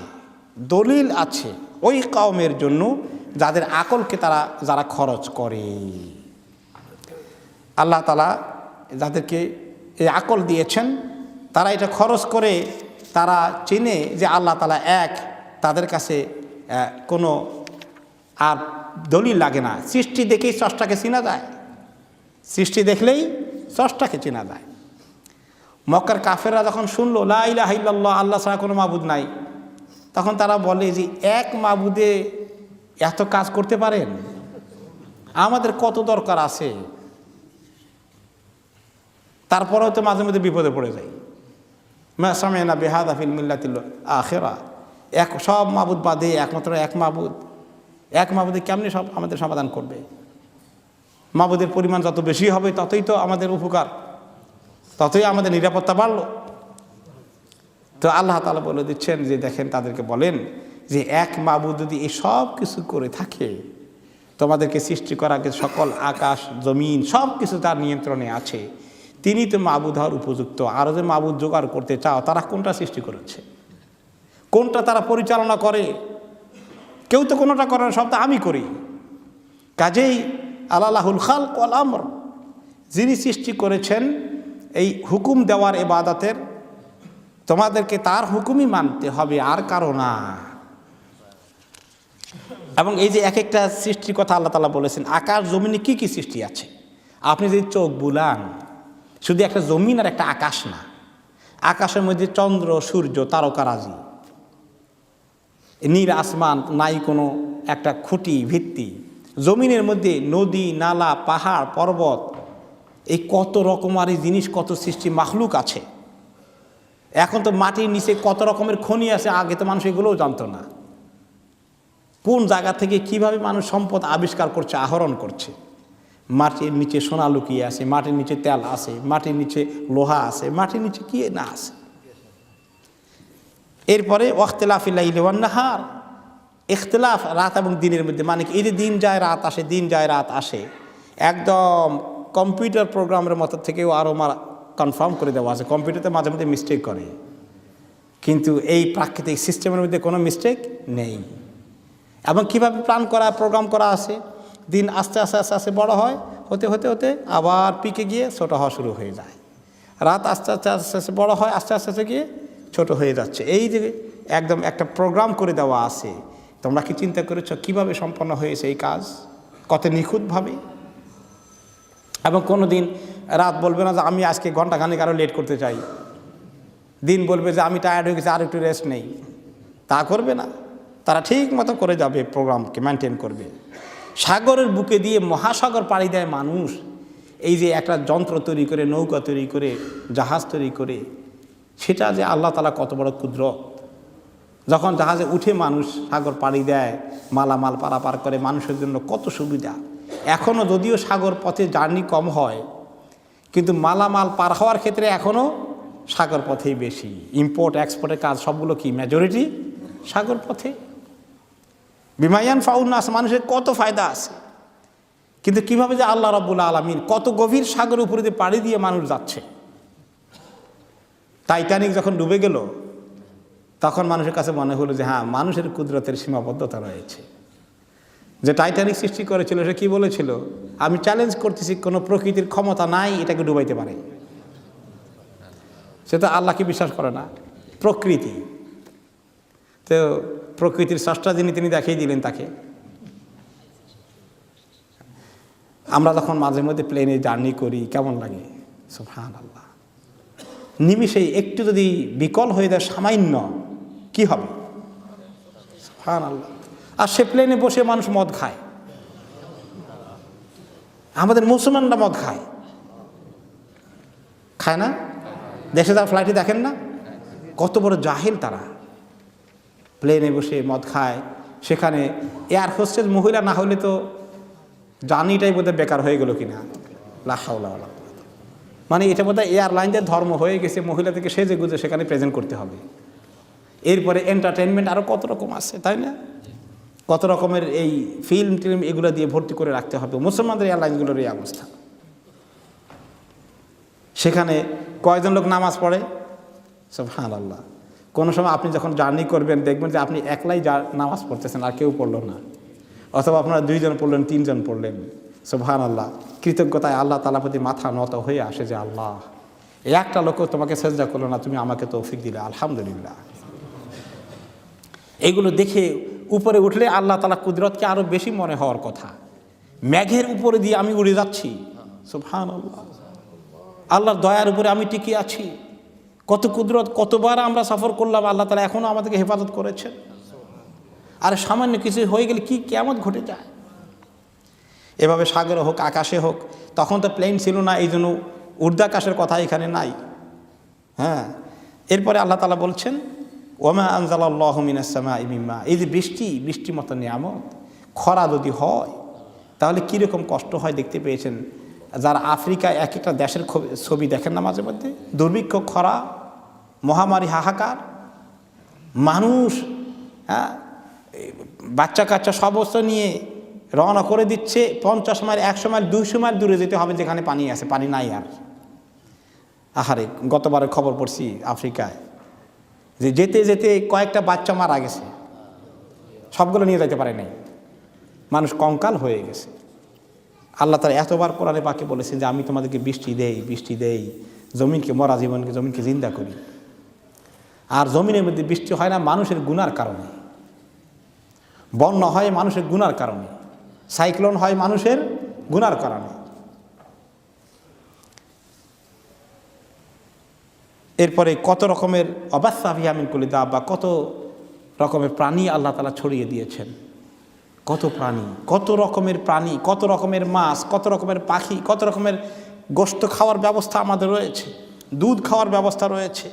দলিল আছে ওই কওমের জন্য যাদের আকলকে যারা খরচ করে। আল্লাহ তাআলা যাদেরকে এই আকল দিয়েছেন, তারা এটা খরচ করে, তারা চেনে যে আল্লাহ তাআলা এক, তাদের কাছে কোনো আর দলিল লাগে না। সৃষ্টি দেখেই স্রষ্টাকে চেনা যায়, সৃষ্টি দেখলেই স্রষ্টাকে চেনা যায়। মক্কার কাফেররা যখন শুনলো লা ইলাহা ইল্লাল্লাহ, আল্লাহ ছাড়া কোনো মাবুদ নাই, তখন তারা বলে যে এক মাবুদে এত কাজ করতে পারেন, আমাদের কত দরকার আছে। তারপরেও তো মাঝে মধ্যে বিপদে পড়ে যাই, মা সামি'না বিহাযা ফিল মিল্লাতিল আখিরা, সব মাবুদ বাদে একমাত্র এক মাবুদে কেমনি সব আমাদের সমাধান করবে? মাবুদের পরিমাণ যত বেশি হবে ততই তো আমাদের উপকার, ততই আমাদের নিরাপত্তা বাড়ল। তো আল্লাহ তাআলা বলে দিচ্ছেন যে দেখেন, তাদেরকে বলেন যে এক মাবুদ যদি এই সব কিছু করে থাকে, তোমাদেরকে সৃষ্টি করা সকল আকাশ জমিন সব কিছু তার নিয়ন্ত্রণে আছে, তিনি তো মাবুদ হওয়ার উপযুক্ত। আরও যে মাবুদ জোগাড় করতে চাও, তারা কোনটা সৃষ্টি করেছে, কোনটা তারা পরিচালনা করে? কেউ তো কোনোটা করে না, সব তো আমি করি। কাজেই আল্লাহুল খালক ওয়াল আমর, যিনি সৃষ্টি করেছেন এই হুকুম দেওয়ার ইবাদতের, তোমাদেরকে তার হুকুমই মানতে হবে, আর কারো না। এবং এই যে এক একটা সৃষ্টির কথা আল্লাহ তাআলা বলেছেন, আকাশ জমিনে কি কি সৃষ্টি আছে, আপনি যদি চোখ বুলান, শুধু একটা জমিন আর একটা আকাশ না, আকাশের মধ্যে চন্দ্র, সূর্য, তারকারাজি, নীল আসমান, নাই কোনো একটা খুঁটি ভিত্তি, জমিনের মধ্যে নদী, নালা, পাহাড়, পর্বত, এই কত রকমারি জিনিস, কত সৃষ্টি মাখলুক আছে। এখন তো মাটির নিচে কত রকমের খনি আছে, আগে তো মানুষ এগুলোও জানতো না। কোন জায়গা থেকে কিভাবে মানুষ সম্পদ আবিষ্কার করছে, আহরণ করছে। মাটির নিচে সোনা লুকিয়ে আছে, মাটির নিচে তেল আছে, মাটির নিচে লোহা আছে, মাটির নিচে কি না আছে। এরপরে ওয়াখতিলাফিল লাইলি ওয়ান নাহার, ইখতিলাফ রাত এবং দিনের মধ্যে, মানে এই যে দিন যায় রাত আসে, দিন যায় রাত আসে, একদম কম্পিউটার প্রোগ্রামের মতো থেকেও আরও কনফার্ম করে দেওয়া আছে। কম্পিউটারতে মাঝে মধ্যে মিস্টেক করে, কিন্তু এই প্রাকৃতিক সিস্টেমের মধ্যে কোনো মিস্টেক নেই। এবং কীভাবে প্ল্যান করা, প্রোগ্রাম করা আছে, দিন আস্তে আস্তে আস্তে আস্তে বড় হয়, হতে হতে হতে আবার পিকে গিয়ে ছোট হওয়া শুরু হয়ে যায়। রাত আস্তে আস্তে আস্তে আস্তে বড় হয়, আস্তে আস্তে আস্তে গিয়ে ছোট হয়ে যাচ্ছে। এই যে একদম একটা প্রোগ্রাম করে দেওয়া আছে। তোমরা কি চিন্তা করেছ কীভাবে সম্পন্ন হয়েছে এই কাজ, কত নিখুঁতভাবে। এবং কোনো দিন রাত বলবে না যে আমি আজকে ঘন্টাখানেক আরও লেট করতে চাই, দিন বলবে যে আমি টায়ার্ড হয়ে গেছি আর একটু রেস্ট নেই, তা করবে না। তারা ঠিক মতো করে যাবে, প্রোগ্রামকে মেনটেন করবে। সাগরের বুকে দিয়ে মহাসাগর পাড়ি দেয় মানুষ, এই যে একটা যন্ত্র তৈরি করে, নৌকা তৈরি করে, জাহাজ তৈরি করে, সেটা যে আল্লাহ তাআলা কত বড় কুদরত। যখন জাহাজে উঠে মানুষ সাগর পাড়ি দেয়, মালামাল পারাপার করে, মানুষের জন্য কত সুবিধা। এখনও যদিও সাগর পথে জার্নি কম হয়, কিন্তু মালামাল পার হওয়ার ক্ষেত্রে এখনও সাগর পথেই বেশি। ইম্পোর্ট এক্সপোর্টের কাজ সবগুলো কি মেজরিটি সাগর পথে। বিমায়ান ফাউন্নাস, মানুষের কত ফায়দা আছে। কিন্তু কিভাবে যে আল্লাহ রাব্বুল আলামিন কত গভীর সাগর উপরে দিয়ে পাড়ি দিয়ে মানুষ যাচ্ছে। টাইটানিক যখন ডুবে গেল, তখন মানুষের কাছে মনে হলো যে হ্যাঁ, মানুষের কুদরতের সীমাবদ্ধতা রয়েছে। যে টাইটানিক সৃষ্টি করেছিল সে কি বলেছিল, আমি চ্যালেঞ্জ করতেছি, কোনো প্রকৃতির ক্ষমতা নাই এটাকে ডুবাইতে পারে। সে তো আল্লাহকে বিশ্বাস করে না, প্রকৃতি। তো প্রকৃতির স্রষ্টা যিনি, তিনি দেখিয়ে দিলেন তাকে। আমরা যখন মাঝে মধ্যে প্লেনে জার্নি করি কেমন লাগে, সুবহানাল্লাহ। নিমিষেই একটু যদি বিকল হয়ে যায় সামান্য, কি হবে, সুবহানাল্লাহ। আর সে প্লেনে বসে মানুষ মদ খায়, আমাদের মুসলমানরা মদ খায়, খায় না? দেশে তার ফ্লাইটে দেখেন না কত বড় জাহিল তারা, প্লেনে বসে মদ খায়। সেখানে এয়ার হোস্টেস মহিলা না হলে তো জার্নিটাই বোধহয় বেকার হয়ে গেল কিনা, লা হাওলা ওয়ালা কুওয়াতা। মানে এটা বোধহয় এয়ারলাইনদের ধর্ম হয়ে গেছে, মহিলাদেরকে সেজে গুজে সেখানে প্রেজেন্ট করতে হবে। এরপরে এন্টারটেনমেন্ট আরও কত রকম আছে, তাই না? কত রকমের এই ফিল্ম টিল্ম এগুলো দিয়ে ভর্তি করে রাখতে হবে। মুসলমানদের এয়ারলাইনগুলোর এই অবস্থা। সেখানে কয়জন লোক নামাজ পড়ে, সুবহানাল্লাহ। কোনো সময় আপনি যখন জার্নি করবেন দেখবেন যে আপনি একলাই নামাজ পড়তেছেন, আর কেউ পড়লো না, অথবা আপনারা 2 জন পড়লেন, 3 জন পড়লেন, সুবহানাল্লাহ। কৃতজ্ঞতায় আল্লাহ তাআলার প্রতি মাথা নত হয়ে আসে যে আল্লাহ, একটা লোকও তোমাকে সেজদা করলো না, তুমি আমাকে তৌফিক দিলে, আলহামদুলিল্লাহ। এগুলো দেখে উপরে উঠলে আল্লাহ তাআলা কুদরতকে আরও বেশি মনে হওয়ার কথা। মেঘের উপরে দিয়ে আমি উড়ে যাচ্ছি, সুবহানাল্লাহ। আল্লাহর দয়ার উপরে আমি টিকে আছি। কত কুদরত, কতবার আমরা সফর করলাম, আল্লাহ তাআলা এখনও আমাদেরকে হেফাজত করেছেন। আর সামান্য কিছু হয়ে গেলে কি কিয়ামত ঘটে যায়। এভাবে সাগরে হোক, আকাশে হোক, তখন তো প্লেন ছিল না, এই জন্য ঊর্ধ্বাকাশের কথা এখানে নাই। হ্যাঁ, এরপরে আল্লাহ তাআলা বলছেন, ওমা আনজালাল্লাহু মিনাস সামাই মিন মা। এই যে বৃষ্টি মতো নিয়ামত, খরা যদি হয় তাহলে কীরকম কষ্ট হয় দেখতে পেয়েছেন। যারা আফ্রিকায় এক একটা দেশের ছবি দেখেন না মাঝে মধ্যে, দুর্ভিক্ষ, খরা, মহামারী, হাহাকার, মানুষ হ্যাঁ বাচ্চা কাচ্চা সমস্ত নিয়ে রওনা করে দিচ্ছে 50 মাইল, 100 মাইল, 200 মাইল দূরে যেতে হবে যেখানে পানি আছে, পানি নাই আর। আহারে, গতবারের খবর পড়ছি আফ্রিকায় যে যেতে যেতে কয়েকটা বাচ্চা মারা গেছে, সবগুলো নিয়ে যেতে পারে নাই, মানুষ কঙ্কাল হয়ে গেছে। আল্লাহ তাআলা এতবার কোরআনে পাকে বলেছেন যে আমি তোমাদেরকে বৃষ্টি দেই, জমিনকে, মরা জমিনকে জিন্দা করি। আর জমিনের মধ্যে বৃষ্টি হয় না মানুষের গুনার কারণে, বন্যা হয় মানুষের গুনার কারণে, সাইক্লোন হয় মানুষের গুনার কারণে। এরপরে কত রকমের অবাস্তা ফিহা মিন কুল্লি দাব্বা, কত রকমের প্রাণী আল্লাহ তাআলা ছড়িয়ে দিয়েছেন। কত প্রাণী, কত রকমের প্রাণী, কত রকমের মাছ, কত রকমের পাখি, কত রকমের গোশত খাওয়ার ব্যবস্থা আমাদের রয়েছে, দুধ খাওয়ার ব্যবস্থা রয়েছে,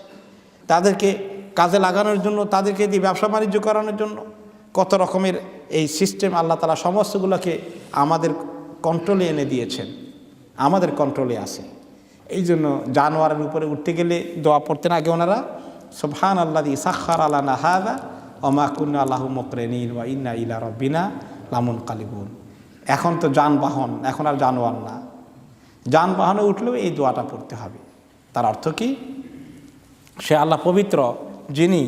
তাদেরকে কাজে লাগানোর জন্য, তাদেরকে দিয়ে ব্যবসা বাণিজ্য করানোর জন্য কত রকমের এই সিস্টেম আল্লাহ তাআলা সমস্তগুলোকে আমাদের কন্ট্রোলে এনে দিয়েছেন, আমাদের কন্ট্রোলে আছে। এই জন্য জানোয়ারের উপরে উঠতে গেলে দোয়া পড়তেন আগে ওনারা, সুবহানাল্লাযী সাখখারা লানা হাযা ওয়া মা কুন্না লাহু মুকরিনিন ওয়া ইন্না ইলা রাব্বিনা লামুনকালিবুন। এখন তো যানবাহন, এখন আর জানোয়ার না, যানবাহনে উঠলেও এই দোয়াটা পড়তে হবে। তার অর্থ কি? সে আল্লাহ পবিত্র, যিনি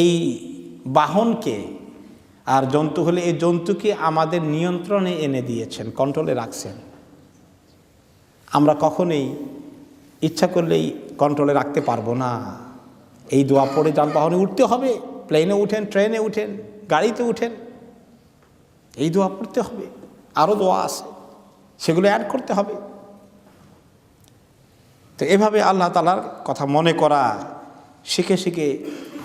এই বাহনকে আর জন্তু হলে এই জন্তুকে আমাদের নিয়ন্ত্রণে এনে দিয়েছেন, কন্ট্রোলে রাখছেন। আমরা কখনোই ইচ্ছা করলেই কন্ট্রোলে রাখতে পারবো না। এই দোয়া পড়ে যানবাহনে উঠতে হবে, প্লেনে উঠেন, ট্রেনে উঠেন, গাড়িতে উঠেন, এই দোয়া পড়তে হবে। আরও দোয়া আছে, সেগুলো অ্যাড করতে হবে। তো এভাবে আল্লাহ তাআলার কথা মনে করা, শিখে শিখে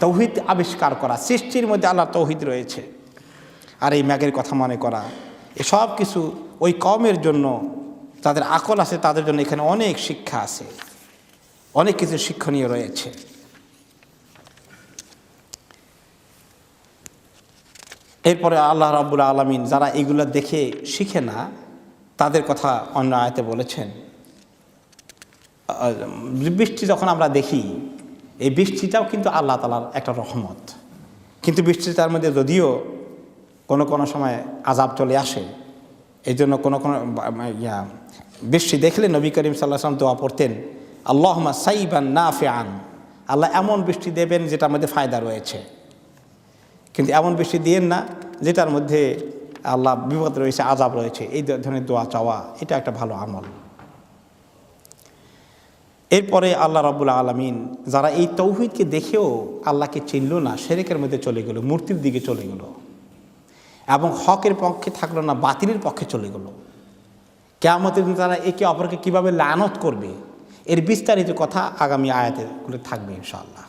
তৌহিদ আবিষ্কার করা, সৃষ্টির মধ্যে আল্লাহর তৌহিদ রয়েছে, আর এই ম্যাগের কথা মনে করা, এসব কিছু ওই কওমের জন্য, তাদের আকল আছে, তাদের জন্য এখানে অনেক শিক্ষা আছে, অনেক কিছু শিক্ষণীয় রয়েছে। এরপরে আল্লাহ রাব্বুল আলামিন যারা এগুলো দেখে শিখে না, তাদের কথা অন্য আয়াতে বলেছেন। বৃষ্টি যখন আমরা দেখি, এই বৃষ্টিটাও কিন্তু আল্লাহ তাআলার একটা রহমত, কিন্তু বৃষ্টিটার মধ্যে যদিও কোনো কোনো সময় আযাব চলে আসে, এই জন্য কোনো কোনো বৃষ্টি দেখলে নবী করিম সাল্লাল্লাহু আলাইহি ওয়াসাল্লাম দোয়া পড়তেন, আল্লাহুম্মা সাইবান নাফিআন, আল্লাহ এমন বৃষ্টি দেবেন যেটার মধ্যে ফায়দা রয়েছে, কিন্তু এমন বৃষ্টি দিয়েন না যেটার মধ্যে আল্লাহ বিপদ রয়েছে, আযাব রয়েছে। এই ধরনের দোয়া চাওয়া এটা একটা ভালো আমল। এরপরে আল্লাহ রাব্বুল আলামিন যারা এই তৌহিদকে দেখেও আল্লাহকে চিনল না, শিরকের মধ্যে চলে গেল, মূর্তির দিকে চলে গেল, এবং হকের পক্ষে থাকলো না, বাতিলের পক্ষে চলে গেল, কিয়ামতের দিন তারা একে অপরকে কীভাবে লানত করবে, এর বিস্তারিত কথা আগামী আয়াতে থাকবে ইনশাআল্লাহ।